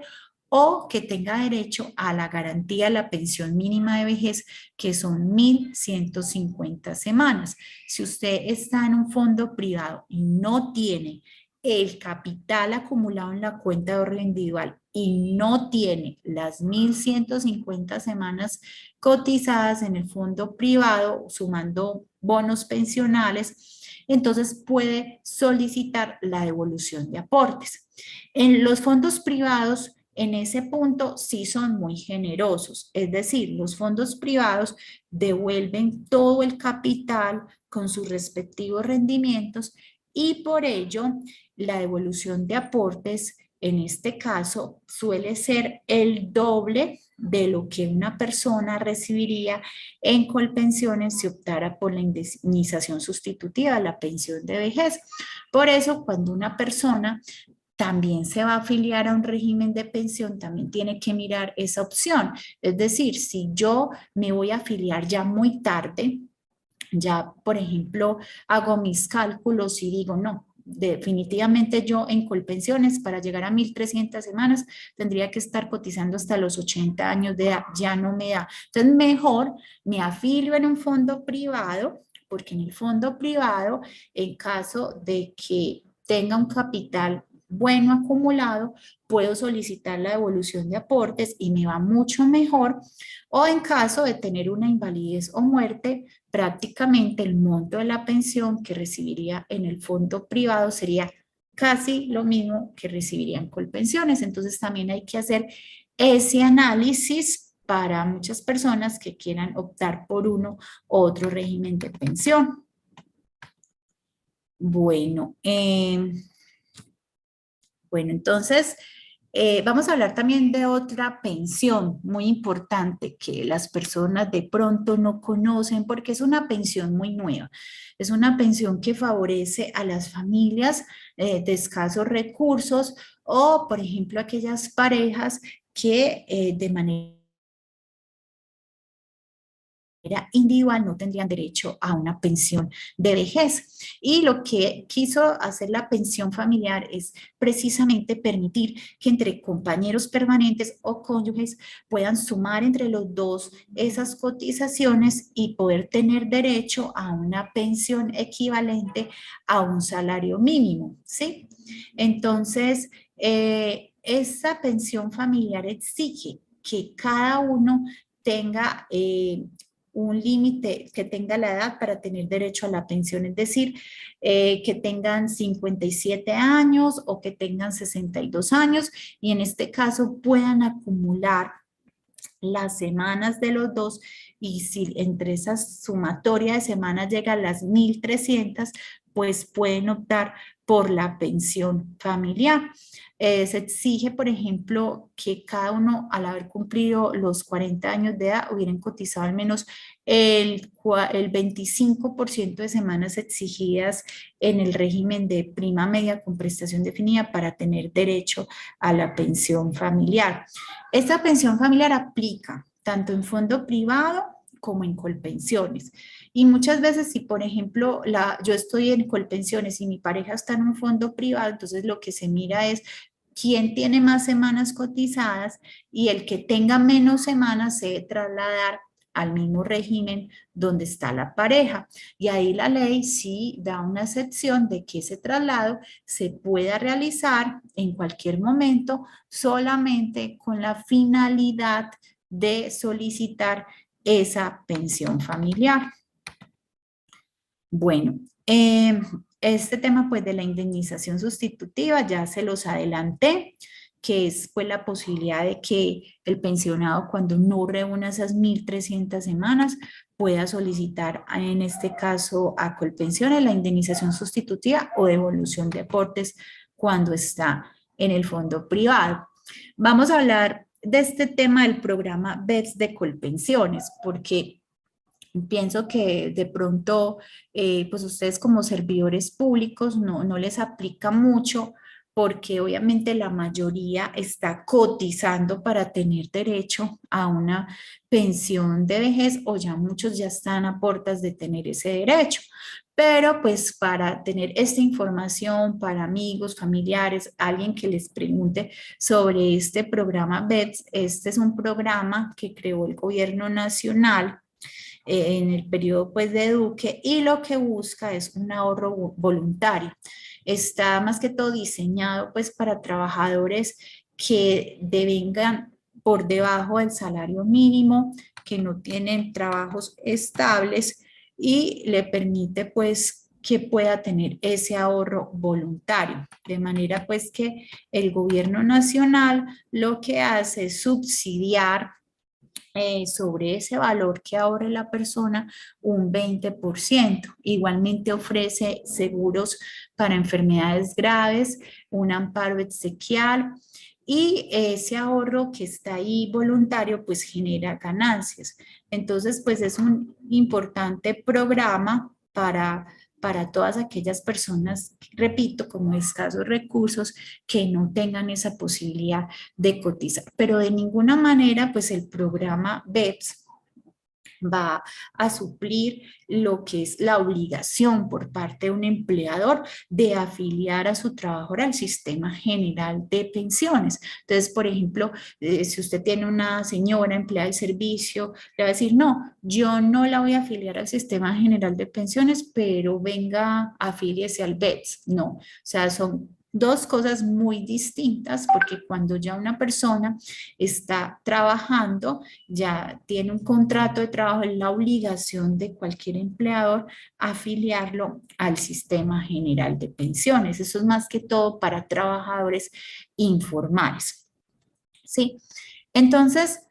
o que tenga derecho a la garantía de la pensión mínima de vejez, que son 1.150 semanas. Si usted está en un fondo privado y no tiene el capital acumulado en la cuenta de ahorro individual y no tiene las 1.150 semanas cotizadas en el fondo privado, sumando bonos pensionales, entonces puede solicitar la devolución de aportes. En los fondos privados, en ese punto sí son muy generosos, es decir, los fondos privados devuelven todo el capital con sus respectivos rendimientos y por ello la devolución de aportes en este caso suele ser el doble de lo que una persona recibiría en Colpensiones si optara por la indemnización sustitutiva, la pensión de vejez. Por eso, cuando una persona también se va a afiliar a un régimen de pensión, también tiene que mirar esa opción. Es decir, si yo me voy a afiliar ya muy tarde, ya, por ejemplo, hago mis cálculos y digo, no, definitivamente yo en Colpensiones para llegar a 1.300 semanas tendría que estar cotizando hasta los 80 años de edad, ya no me da. Entonces, mejor me afilio en un fondo privado, porque en el fondo privado, en caso de que tenga un capital bueno acumulado, puedo solicitar la devolución de aportes y me va mucho mejor. O en caso de tener una invalidez o muerte, prácticamente el monto de la pensión que recibiría en el fondo privado sería casi lo mismo que recibiría en Colpensiones. Entonces también hay que hacer ese análisis para muchas personas que quieran optar por uno u otro régimen de pensión. Bueno, entonces vamos a hablar también de otra pensión muy importante que las personas de pronto no conocen porque es una pensión muy nueva. Es una pensión que favorece a las familias de escasos recursos o, por ejemplo, aquellas parejas que de manera individual no tendrían derecho a una pensión de vejez. Y lo que quiso hacer la pensión familiar es precisamente permitir que entre compañeros permanentes o cónyuges puedan sumar entre los dos esas cotizaciones y poder tener derecho a una pensión equivalente a un salario mínimo, ¿sí? Entonces, esa pensión familiar exige que cada uno tenga un límite, que tenga la edad para tener derecho a la pensión, es decir, que tengan 57 años o que tengan 62 años y en este caso puedan acumular las semanas de los dos y si entre esa sumatoria de semanas llega a las 1.300, pues pueden optar por la pensión familiar. Se exige, por ejemplo, que cada uno al haber cumplido los 40 años de edad hubieran cotizado al menos el 25% de semanas exigidas en el régimen de prima media con prestación definida para tener derecho a la pensión familiar. Esta pensión familiar aplica tanto en fondo privado como en Colpensiones. Y muchas veces si, por ejemplo, yo estoy en Colpensiones y mi pareja está en un fondo privado, entonces lo que se mira es quién tiene más semanas cotizadas y el que tenga menos semanas se debe trasladar al mismo régimen donde está la pareja. Y ahí la ley sí da una excepción de que ese traslado se pueda realizar en cualquier momento solamente con la finalidad de solicitar esa pensión familiar. Bueno, este tema pues de la indemnización sustitutiva ya se los adelanté, que es pues la posibilidad de que el pensionado cuando no reúna esas 1.300 semanas pueda solicitar en este caso a Colpensiones la indemnización sustitutiva o devolución de aportes cuando está en el fondo privado. Vamos a hablar de este tema del programa BEPS de Colpensiones porque pienso que de pronto, pues ustedes como servidores públicos no les aplica mucho porque obviamente la mayoría está cotizando para tener derecho a una pensión de vejez o ya muchos ya están a puertas de tener ese derecho. Pero pues para tener esta información para amigos, familiares, alguien que les pregunte sobre este programa BEPS, este es un programa que creó el gobierno nacional en el periodo pues de Duque y lo que busca es un ahorro voluntario. Está más que todo diseñado pues para trabajadores que devengan por debajo del salario mínimo, que no tienen trabajos estables y le permite pues que pueda tener ese ahorro voluntario. De manera pues que el gobierno nacional lo que hace es subsidiar sobre ese valor que ahorre la persona un 20%. Igualmente ofrece seguros para enfermedades graves, un amparo exequial y ese ahorro que está ahí voluntario pues genera ganancias. Entonces pues es un importante programa para todas aquellas personas, repito, con escasos recursos que no tengan esa posibilidad de cotizar. Pero de ninguna manera, pues el programa BEPS va a suplir lo que es la obligación por parte de un empleador de afiliar a su trabajador al sistema general de pensiones. Entonces, por ejemplo, si usted tiene una señora empleada de servicio, le va a decir, no, yo no la voy a afiliar al sistema general de pensiones, pero venga, afíliese al BEPS. No, o sea, son dos cosas muy distintas porque cuando ya una persona está trabajando, ya tiene un contrato de trabajo, es la obligación de cualquier empleador afiliarlo al sistema general de pensiones. Eso es más que todo para trabajadores informales. ¿Sí? Entonces,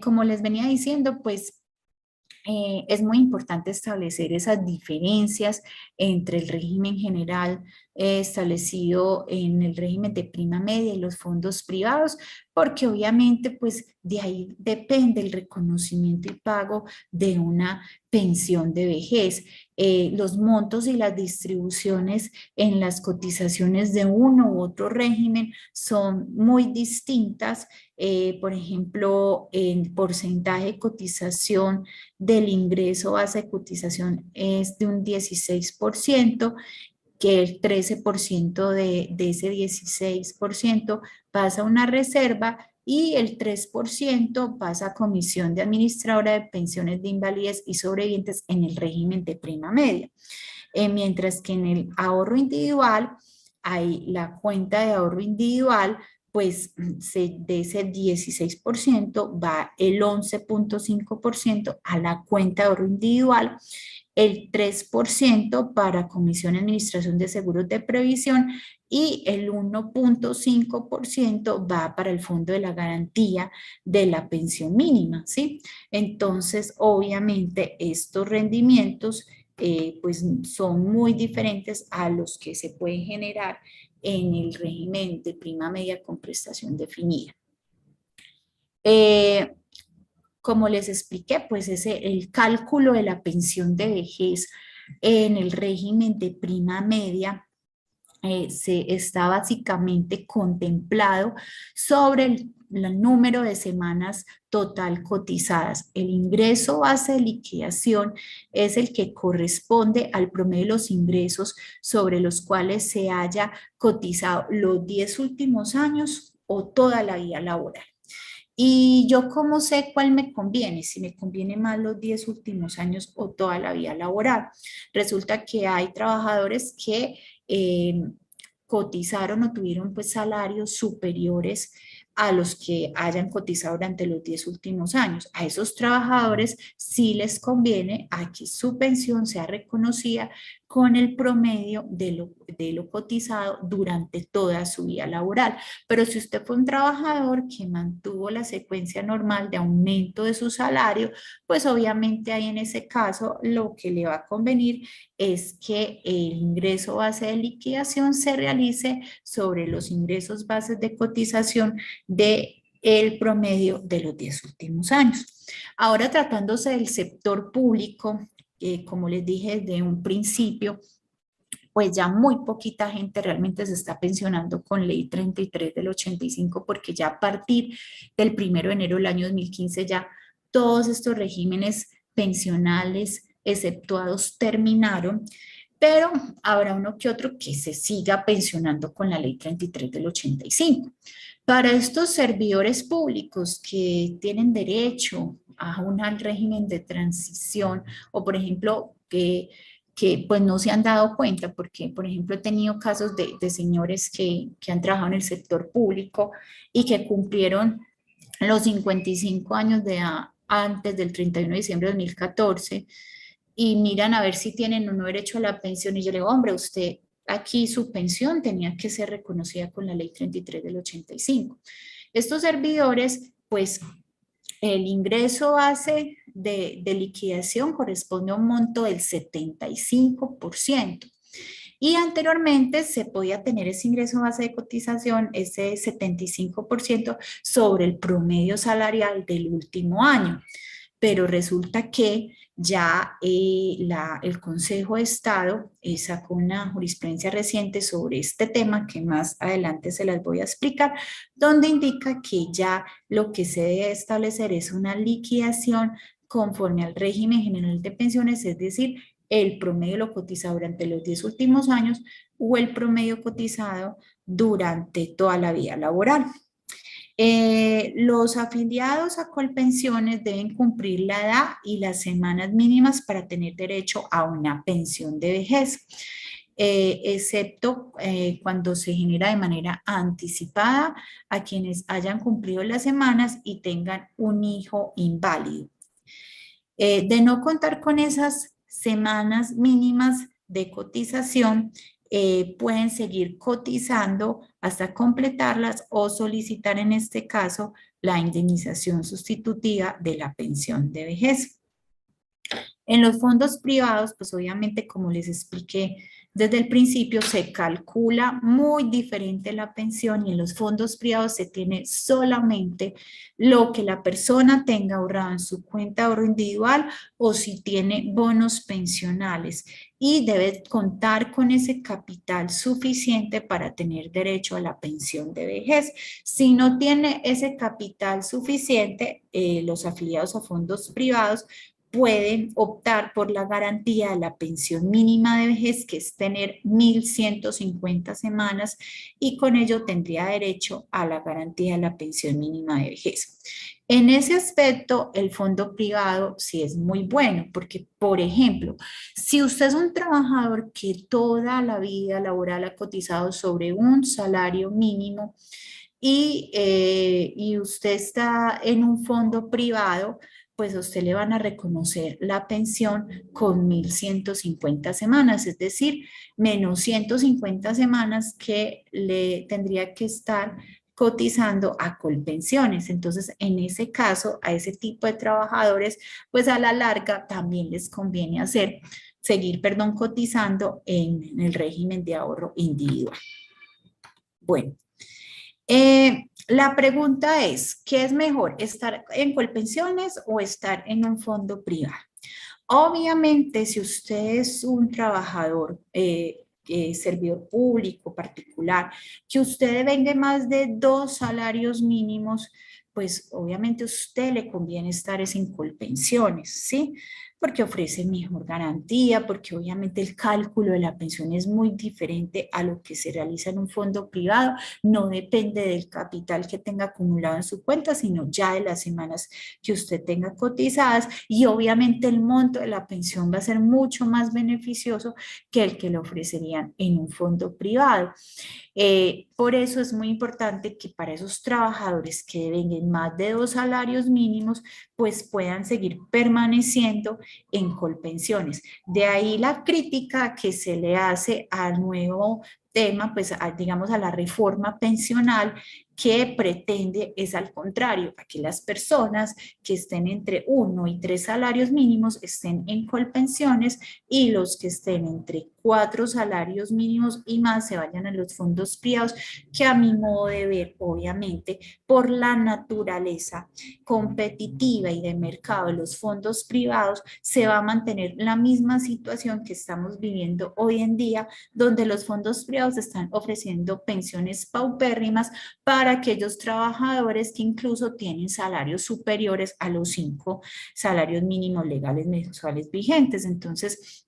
Como les venía diciendo, pues es muy importante establecer esas diferencias entre el régimen general establecido en el régimen de prima media y los fondos privados, porque obviamente pues de ahí depende el reconocimiento y pago de una pensión de vejez. Los montos y las distribuciones en las cotizaciones de uno u otro régimen son muy distintas. Por ejemplo, el porcentaje de cotización del ingreso base de cotización es de un 16%, que el 13% de ese 16% pasa a una reserva y el 3% pasa a comisión de administradora de pensiones de invalidez y sobrevivientes en el régimen de prima media. Mientras que en el ahorro individual, hay la cuenta de ahorro individual, pues de ese 16% va el 11.5% a la cuenta de ahorro individual, el 3% para comisión y administración de seguros de previsión y el 1.5% va para el fondo de la garantía de la pensión mínima, ¿sí? Entonces, obviamente, estos rendimientos pues son muy diferentes a los que se pueden generar en el régimen de prima media con prestación definida. Como les expliqué, pues el cálculo de la pensión de vejez en el régimen de prima media se está básicamente contemplado sobre el número de semanas total cotizadas. El ingreso base de liquidación es el que corresponde al promedio de los ingresos sobre los cuales se haya cotizado los 10 últimos años o toda la vida laboral. Y yo cómo sé cuál me conviene, si me conviene más los 10 últimos años o toda la vida laboral. Resulta que hay trabajadores que cotizaron o tuvieron pues salarios superiores a los que hayan cotizado durante los 10 últimos años. A esos trabajadores sí les conviene a que su pensión sea reconocida con el promedio de lo cotizado durante toda su vida laboral. Pero si usted fue un trabajador que mantuvo la secuencia normal de aumento de su salario, pues obviamente ahí en ese caso lo que le va a convenir es que el ingreso base de liquidación se realice sobre los ingresos bases de cotización de el promedio de los 10 últimos años. Ahora, tratándose del sector público, como les dije desde un principio, pues ya muy poquita gente realmente se está pensionando con ley 33 del 85, porque ya a partir del 1 de enero del año 2015 ya todos estos regímenes pensionales exceptuados terminaron, pero habrá uno que otro que se siga pensionando con la ley 33 del 85. Para estos servidores públicos que tienen derecho a un régimen de transición o, por ejemplo, que pues no se han dado cuenta, porque por ejemplo he tenido casos de señores que han trabajado en el sector público y que cumplieron los 55 años de edad antes del 31 de diciembre de 2014 y miran a ver si tienen o no derecho a la pensión y yo le digo, hombre, usted aquí su pensión tenía que ser reconocida con la ley 33 del 85. Estos servidores, pues el ingreso base de liquidación corresponde a un monto del 75%. Y anteriormente se podía tener ese ingreso base de cotización, ese 75% sobre el promedio salarial del último año. Pero resulta que ya el Consejo de Estado sacó una jurisprudencia reciente sobre este tema que más adelante se las voy a explicar, donde indica que ya lo que se debe establecer es una liquidación conforme al régimen general de pensiones, es decir, el promedio lo cotizado durante los 10 últimos años o el promedio cotizado durante toda la vida laboral. Los afiliados a Colpensiones deben cumplir la edad y las semanas mínimas para tener derecho a una pensión de vejez, excepto cuando se genera de manera anticipada a quienes hayan cumplido las semanas y tengan un hijo inválido. De no contar con esas semanas mínimas de cotización, pueden seguir cotizando hasta completarlas o solicitar en este caso la indemnización sustitutiva de la pensión de vejez. En los fondos privados, pues obviamente, como les expliqué desde el principio, se calcula muy diferente la pensión y en los fondos privados se tiene solamente lo que la persona tenga ahorrado en su cuenta de ahorro individual o si tiene bonos pensionales y debe contar con ese capital suficiente para tener derecho a la pensión de vejez. Si no tiene ese capital suficiente, los afiliados a fondos privados pueden optar por la garantía de la pensión mínima de vejez, que es tener 1.150 semanas, y con ello tendría derecho a la garantía de la pensión mínima de vejez. En ese aspecto, el fondo privado sí es muy bueno, porque, por ejemplo, si usted es un trabajador que toda la vida laboral ha cotizado sobre un salario mínimo y usted está en un fondo privado, pues a usted le van a reconocer la pensión con 1.150 semanas, es decir, menos 150 semanas que le tendría que estar cotizando a Colpensiones. Entonces, en ese caso, a ese tipo de trabajadores, pues a la larga también les conviene seguir, cotizando en el régimen de ahorro individual. Bueno, la pregunta es, ¿qué es mejor, estar en Colpensiones o estar en un fondo privado? Obviamente, si usted es un trabajador, servidor público particular, que usted venga más de 2 salarios mínimos, pues obviamente a usted le conviene estar en Colpensiones, ¿sí? Porque ofrece mejor garantía, porque obviamente el cálculo de la pensión es muy diferente a lo que se realiza en un fondo privado. No depende del capital que tenga acumulado en su cuenta, sino ya de las semanas que usted tenga cotizadas, y obviamente el monto de la pensión va a ser mucho más beneficioso que el que le ofrecerían en un fondo privado. Por eso es muy importante que para esos trabajadores que vengan más de 2 salarios mínimos, pues puedan seguir permaneciendo en Colpensiones. De ahí la crítica que se le hace al nuevo tema, pues digamos a la reforma pensional, que pretende es al contrario, a que las personas que estén entre 1 y 3 salarios mínimos estén en Colpensiones y los que estén entre 4 salarios mínimos y más se vayan a los fondos privados, que a mi modo de ver, obviamente, por la naturaleza competitiva y de mercado de los fondos privados, se va a mantener la misma situación que estamos viviendo hoy en día, donde los fondos privados están ofreciendo pensiones paupérrimas para aquellos trabajadores que incluso tienen salarios superiores a los 5 salarios mínimos legales mensuales vigentes. Entonces,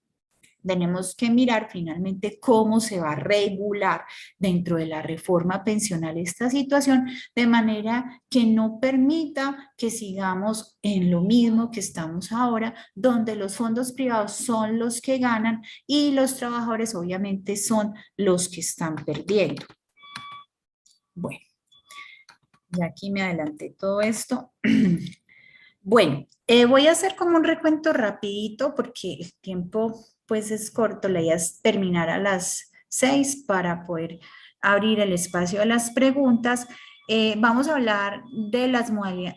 tenemos que mirar finalmente cómo se va a regular dentro de la reforma pensional esta situación, de manera que no permita que sigamos en lo mismo que estamos ahora, donde los fondos privados son los que ganan y los trabajadores obviamente son los que están perdiendo. Bueno, ya aquí me adelanté todo esto. Bueno, voy a hacer como un recuento rapidito porque el tiempo pues es corto, la idea es terminar a las 6 para poder abrir el espacio a las preguntas. Vamos a hablar de las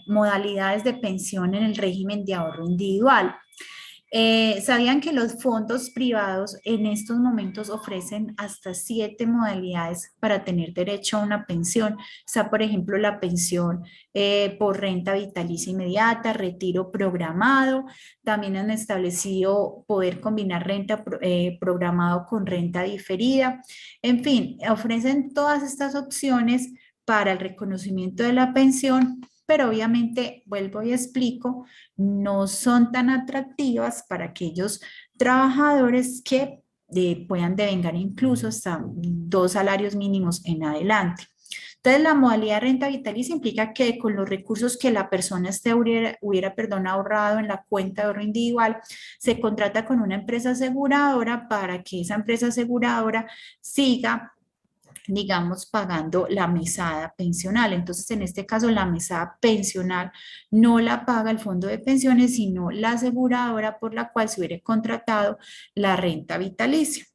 modalidades de pensión en el régimen de ahorro individual. ¿Sabían que los fondos privados en estos momentos ofrecen hasta 7 modalidades para tener derecho a una pensión? Está, por ejemplo, la pensión por renta vitalicia inmediata, retiro programado. También han establecido poder combinar renta programado con renta diferida. En fin, ofrecen todas estas opciones para el reconocimiento de la pensión, pero obviamente, vuelvo y explico, no son tan atractivas para aquellos trabajadores que puedan devengar incluso hasta 2 salarios mínimos en adelante. Entonces, la modalidad de renta vitalicia implica que con los recursos que la persona hubiera ahorrado en la cuenta de ahorro individual, se contrata con una empresa aseguradora para que esa empresa aseguradora siga, digamos, pagando la mesada pensional. Entonces, en este caso, la mesada pensional no la paga el fondo de pensiones, sino la aseguradora por la cual se hubiera contratado la renta vitalicia.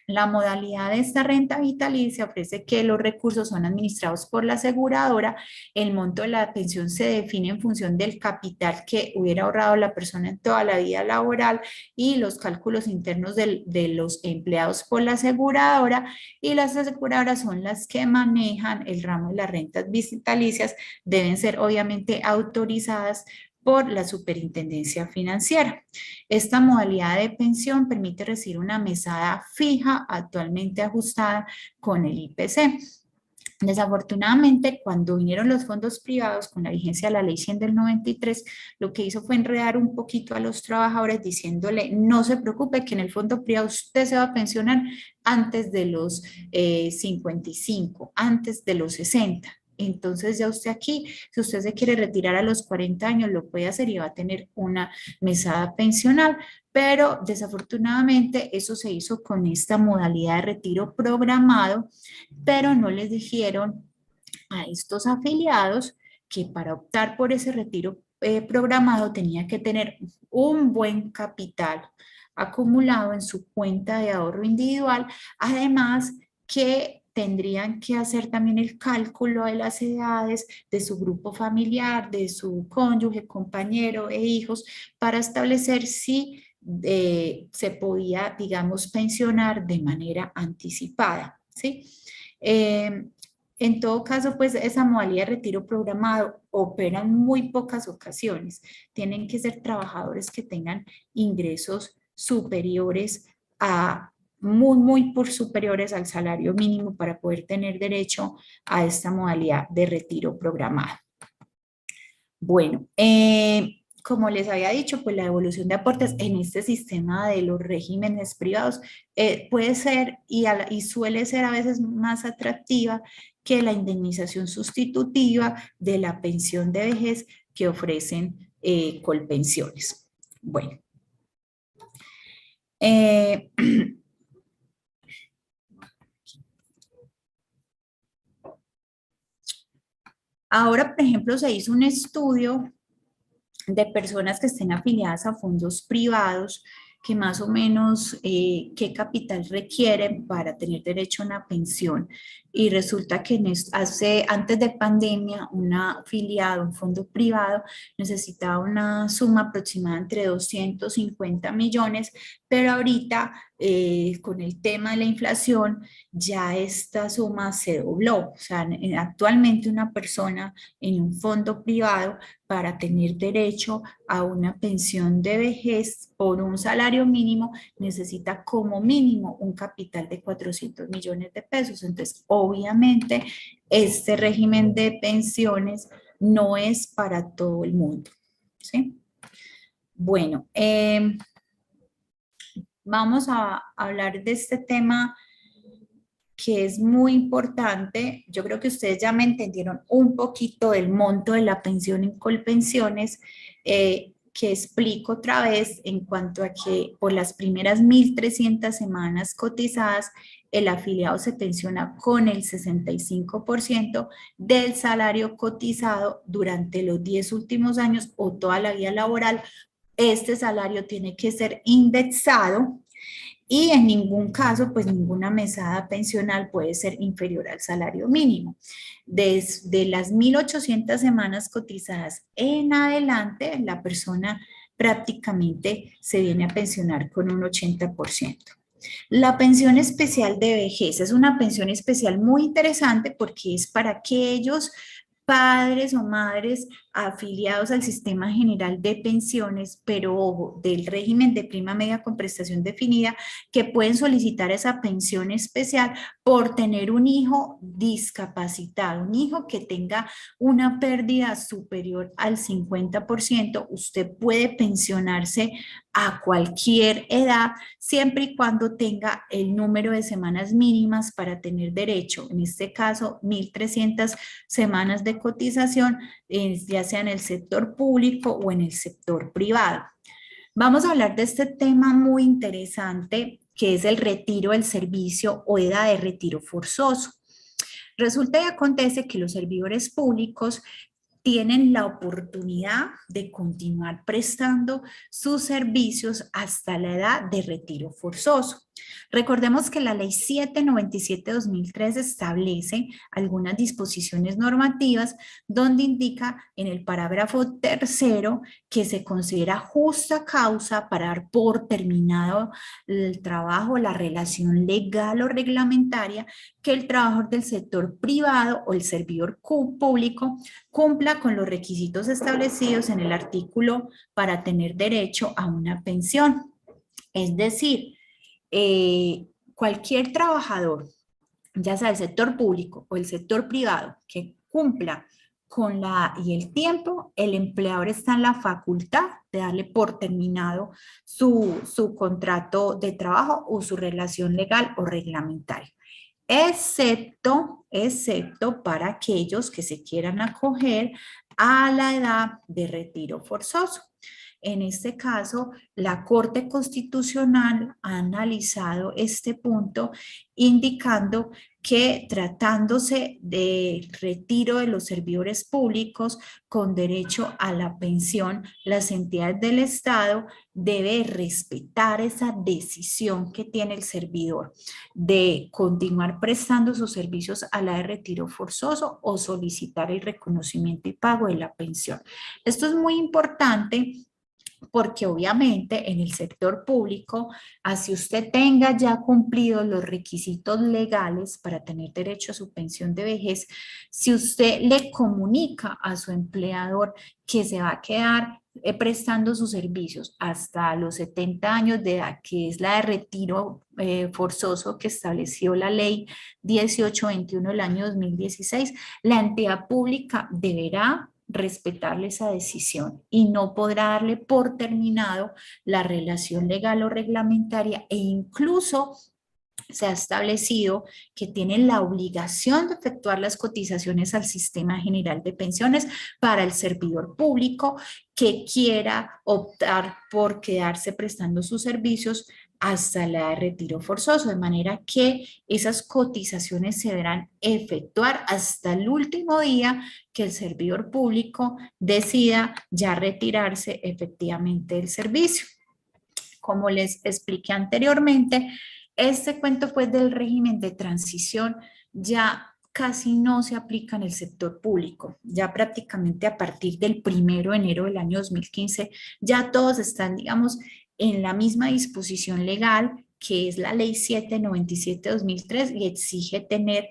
La modalidad de esta renta vitalicia ofrece que los recursos son administrados por la aseguradora, el monto de la pensión se define en función del capital que hubiera ahorrado la persona en toda la vida laboral y los cálculos internos de los empleados por la aseguradora, y las aseguradoras son las que manejan el ramo de las rentas vitalicias, deben ser obviamente autorizadas por la Superintendencia Financiera. Esta modalidad de pensión permite recibir una mesada fija actualmente ajustada con el IPC. Desafortunadamente, cuando vinieron los fondos privados con la vigencia de la Ley 100 del 93, lo que hizo fue enredar un poquito a los trabajadores diciéndole, no se preocupe que en el fondo privado usted se va a pensionar antes de los 55, antes de los 60. Entonces ya usted aquí, si usted se quiere retirar a los 40 años, lo puede hacer y va a tener una mesada pensional, pero desafortunadamente eso se hizo con esta modalidad de retiro programado, pero no les dijeron a estos afiliados que para optar por ese retiro programado tenía que tener un buen capital acumulado en su cuenta de ahorro individual, además que tendrían que hacer también el cálculo de las edades de su grupo familiar, de su cónyuge, compañero e hijos, para establecer si se podía, digamos, pensionar de manera anticipada, ¿sí? En todo caso, pues esa modalidad de retiro programado opera en muy pocas ocasiones. Tienen que ser trabajadores que tengan ingresos superiores a muy por superiores al salario mínimo para poder tener derecho a esta modalidad de retiro programado. Bueno, como les había dicho, pues la devolución de aportes en este sistema de los regímenes privados puede ser y suele ser a veces más atractiva que la indemnización sustitutiva de la pensión de vejez que ofrecen Colpensiones. Bueno. Ahora, por ejemplo, se hizo un estudio de personas que estén afiliadas a fondos privados, que más o menos qué capital requieren para tener derecho a una pensión. Y resulta que antes de pandemia, una afiliada, un fondo privado, necesitaba una suma aproximada entre 250 millones, pero ahorita con el tema de la inflación, ya esta suma se dobló. O sea, actualmente una persona en un fondo privado para tener derecho a una pensión de vejez por un salario mínimo necesita como mínimo un capital de 400 millones de pesos. Entonces, obviamente, este régimen de pensiones no es para todo el mundo, ¿sí? Bueno, vamos a hablar de este tema que es muy importante. Yo creo que ustedes ya me entendieron un poquito del monto de la pensión en Colpensiones, que explico otra vez en cuanto a que por las primeras 1.300 semanas cotizadas, el afiliado se pensiona con el 65% del salario cotizado durante los 10 últimos años o toda la vida laboral. Este salario tiene que ser indexado y en ningún caso, pues ninguna mesada pensional puede ser inferior al salario mínimo. Desde las 1.800 semanas cotizadas en adelante, la persona prácticamente se viene a pensionar con un 80%. La pensión especial de vejez es una pensión especial muy interesante porque es para aquellos padres o madres afiliados al Sistema General de Pensiones, pero ojo, del régimen de prima media con prestación definida, que pueden solicitar esa pensión especial por tener un hijo discapacitado, un hijo que tenga una pérdida superior al 50%, usted puede pensionarse a cualquier edad, siempre y cuando tenga el número de semanas mínimas para tener derecho, en este caso 1.300 semanas de cotización, ya sea en el sector público o en el sector privado. Vamos a hablar de este tema muy interesante que es el retiro del servicio o edad de retiro forzoso. Resulta y acontece que los servidores públicos tienen la oportunidad de continuar prestando sus servicios hasta la edad de retiro forzoso. Recordemos que la Ley 797/2003 establece algunas disposiciones normativas donde indica en el parágrafo tercero que se considera justa causa para dar por terminado el trabajo, la relación legal o reglamentaria que el trabajador del sector privado o el servidor público cumpla con los requisitos establecidos en el artículo para tener derecho a una pensión. Es decir, cualquier trabajador, ya sea el sector público o el sector privado, que cumpla con y el tiempo, el empleador está en la facultad de darle por terminado su contrato de trabajo o su relación legal o reglamentaria. Excepto para aquellos que se quieran acoger a la edad de retiro forzoso. En este caso, la Corte Constitucional ha analizado este punto, indicando que tratándose de retiro de los servidores públicos con derecho a la pensión, las entidades del Estado deben respetar esa decisión que tiene el servidor de continuar prestando sus servicios a la de retiro forzoso o solicitar el reconocimiento y pago de la pensión. Esto es muy importante porque obviamente en el sector público, así usted tenga ya cumplido los requisitos legales para tener derecho a su pensión de vejez, si usted le comunica a su empleador que se va a quedar prestando sus servicios hasta los 70 años de edad, que es la de retiro forzoso que estableció la ley 1821 del año 2016, la entidad pública deberá respetarle esa decisión y no podrá darle por terminado la relación legal o reglamentaria, e incluso se ha establecido que tienen la obligación de efectuar las cotizaciones al Sistema General de Pensiones para el servidor público que quiera optar por quedarse prestando sus servicios hasta la edad de retiro forzoso, de manera que esas cotizaciones se deberán efectuar hasta el último día que el servidor público decida ya retirarse efectivamente del servicio. Como les expliqué anteriormente, este cuento pues del régimen de transición ya casi no se aplica en el sector público. Ya prácticamente a partir del 1 de enero del año 2015 ya todos están, digamos, en la misma disposición legal que es la Ley 797/2003 y exige tener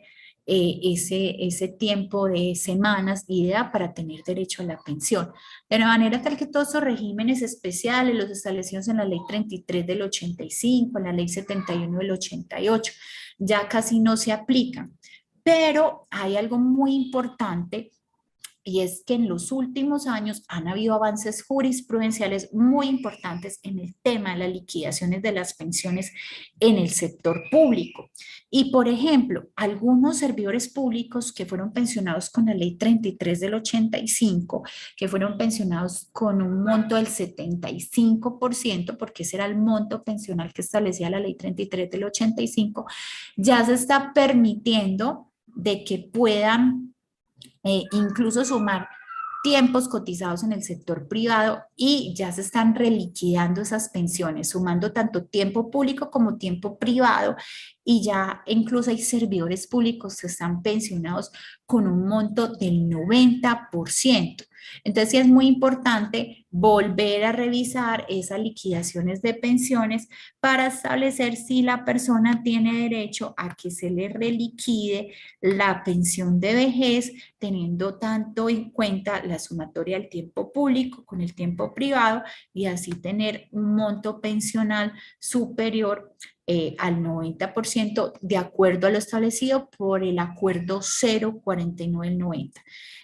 ese tiempo de semanas y edad para tener derecho a la pensión. De manera tal que todos esos regímenes especiales, los establecidos en la Ley 33 del 85, en la Ley 71 del 88, ya casi no se aplican. Pero hay algo muy importante, y es que en los últimos años han habido avances jurisprudenciales muy importantes en el tema de las liquidaciones de las pensiones en el sector público. Y, por ejemplo, algunos servidores públicos que fueron pensionados con la Ley 33 del 85, que fueron pensionados con un monto del 75%, porque ese era el monto pensional que establecía la Ley 33 del 85, ya se está permitiendo de que puedan incluso sumar tiempos cotizados en el sector privado y ya se están reliquidando esas pensiones, sumando tanto tiempo público como tiempo privado, y ya incluso hay servidores públicos que están pensionados con un monto del 90%. Entonces sí es muy importante volver a revisar esas liquidaciones de pensiones para establecer si la persona tiene derecho a que se le reliquide la pensión de vejez, teniendo tanto en cuenta la sumatoria del tiempo público con el tiempo privado, y así tener un monto pensional superior al 90% de acuerdo a lo establecido por el acuerdo 049 del 90.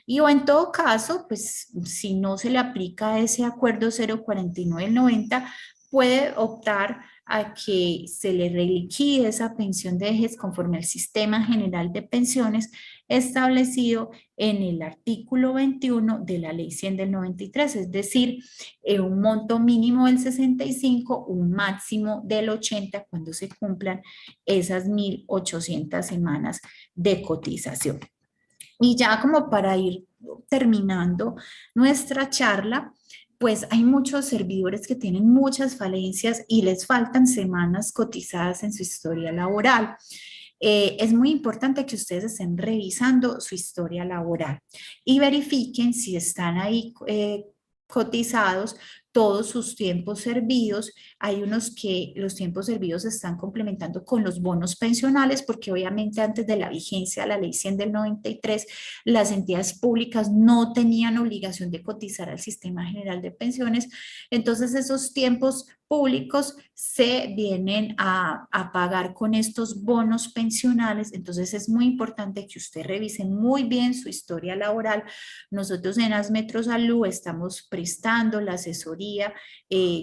Y o en todo caso, pues si no se le aplica ese acuerdo 049 del 90, puede optar a que se le reliquide esa pensión de vejez conforme al Sistema General de Pensiones establecido en el artículo 21 de la Ley 100 del 93, es decir, un monto mínimo del 65, un máximo del 80 cuando se cumplan esas 1.800 semanas de cotización. Y ya como para ir terminando nuestra charla, pues hay muchos servidores que tienen muchas falencias y les faltan semanas cotizadas en su historia laboral. Es muy importante que ustedes estén revisando su historia laboral y verifiquen si están ahí cotizados todos sus tiempos servidos. Hay unos que los tiempos servidos se están complementando con los bonos pensionales, porque obviamente antes de la vigencia de la ley 100 del 93, las entidades públicas no tenían obligación de cotizar al sistema general de pensiones. Entonces esos tiempos públicos se vienen a pagar con estos bonos pensionales. Entonces es muy importante que usted revise muy bien su historia laboral. Nosotros en Asmetrosalud estamos prestando la asesoría.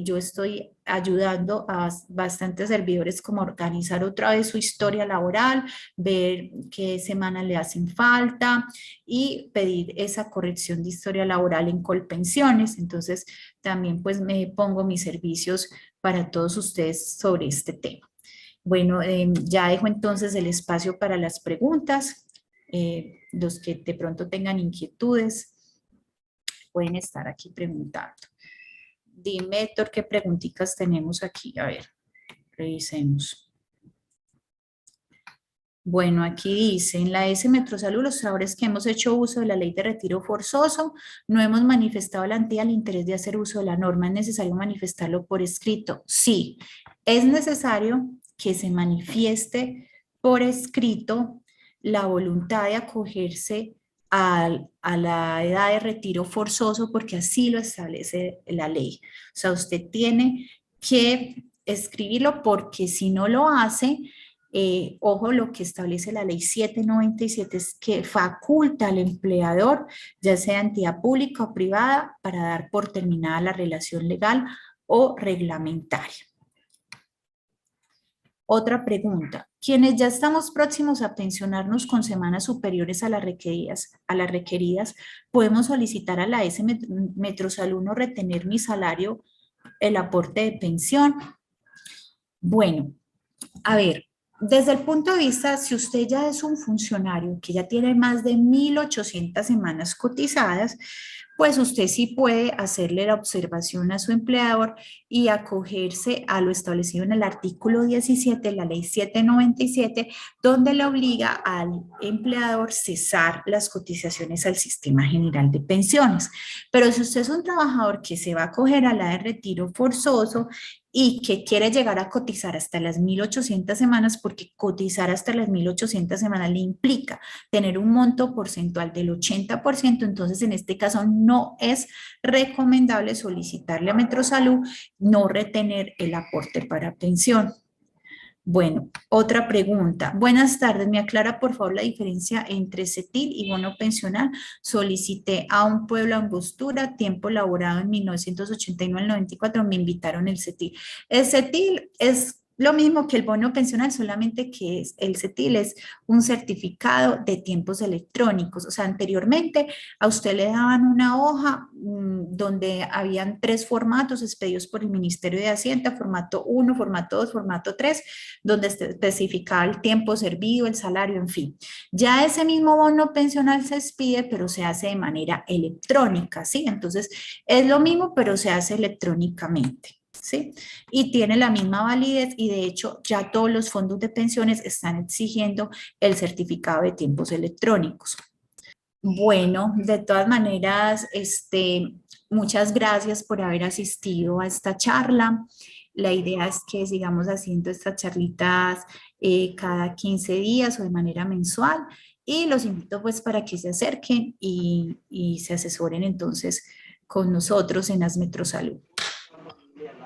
Yo estoy ayudando a bastantes servidores como a organizar otra vez su historia laboral, ver qué semanas le hacen falta y pedir esa corrección de historia laboral en Colpensiones. Entonces también pues me pongo mis servicios para todos ustedes sobre este tema. Bueno, ya dejo entonces el espacio para las preguntas. Los que de pronto tengan inquietudes pueden estar aquí preguntando. Dime, Héctor, qué preguntitas tenemos aquí. A ver, revisemos. Bueno, aquí dice, en la S Metrosalud, los trabajadores que hemos hecho uso de la ley de retiro forzoso, no hemos manifestado la entidad el interés de hacer uso de la norma. ¿Es necesario manifestarlo por escrito? Sí, es necesario que se manifieste por escrito la voluntad de acogerse a la edad de retiro forzoso, porque así lo establece la ley. O sea, usted tiene que escribirlo, porque si no lo hace, ojo, lo que establece la ley 797 es que faculta al empleador, ya sea entidad pública o privada, para dar por terminada la relación legal o reglamentaria. Otra pregunta. Quienes ya estamos próximos a pensionarnos con semanas superiores a las requeridas, ¿podemos solicitar a la S Metrosalud no retener mi salario, el aporte de pensión? Bueno, a ver, desde el punto de vista, si usted ya es un funcionario que ya tiene más de 1.800 semanas cotizadas, pues usted sí puede hacerle la observación a su empleador y acogerse a lo establecido en el artículo 17 de la ley 797, donde le obliga al empleador cesar las cotizaciones al sistema general de pensiones. Pero si usted es un trabajador que se va a acoger a la de retiro forzoso y que quiere llegar a cotizar hasta las 1.800 semanas, porque cotizar hasta las 1.800 semanas le implica tener un monto porcentual del 80%, entonces en este caso no es recomendable solicitarle a Metrosalud no retener el aporte para pensión. Bueno, otra pregunta. Buenas tardes, ¿me aclara por favor la diferencia entre CETIL y bono pensional? Solicité a un pueblo Angostura, tiempo laborado en 1989 al 94, me invitaron el CETIL. El CETIL es lo mismo que el bono pensional, solamente que el CETIL es un certificado de tiempos electrónicos. O sea, anteriormente a usted le daban una hoja donde habían 3 formatos expedidos por el Ministerio de Hacienda, formato 1, formato 2, formato 3, donde se especificaba el tiempo servido, el salario, en fin. Ya ese mismo bono pensional se expide, pero se hace de manera electrónica, ¿sí? Entonces, es lo mismo, pero se hace electrónicamente. ¿Sí? Y tiene la misma validez y de hecho ya todos los fondos de pensiones están exigiendo el certificado de tiempos electrónicos. Bueno, de todas maneras, muchas gracias por haber asistido a esta charla. La idea es que sigamos haciendo estas charlitas cada 15 días o de manera mensual, y los invito pues para que se acerquen y se asesoren entonces con nosotros en Asmetrosalud.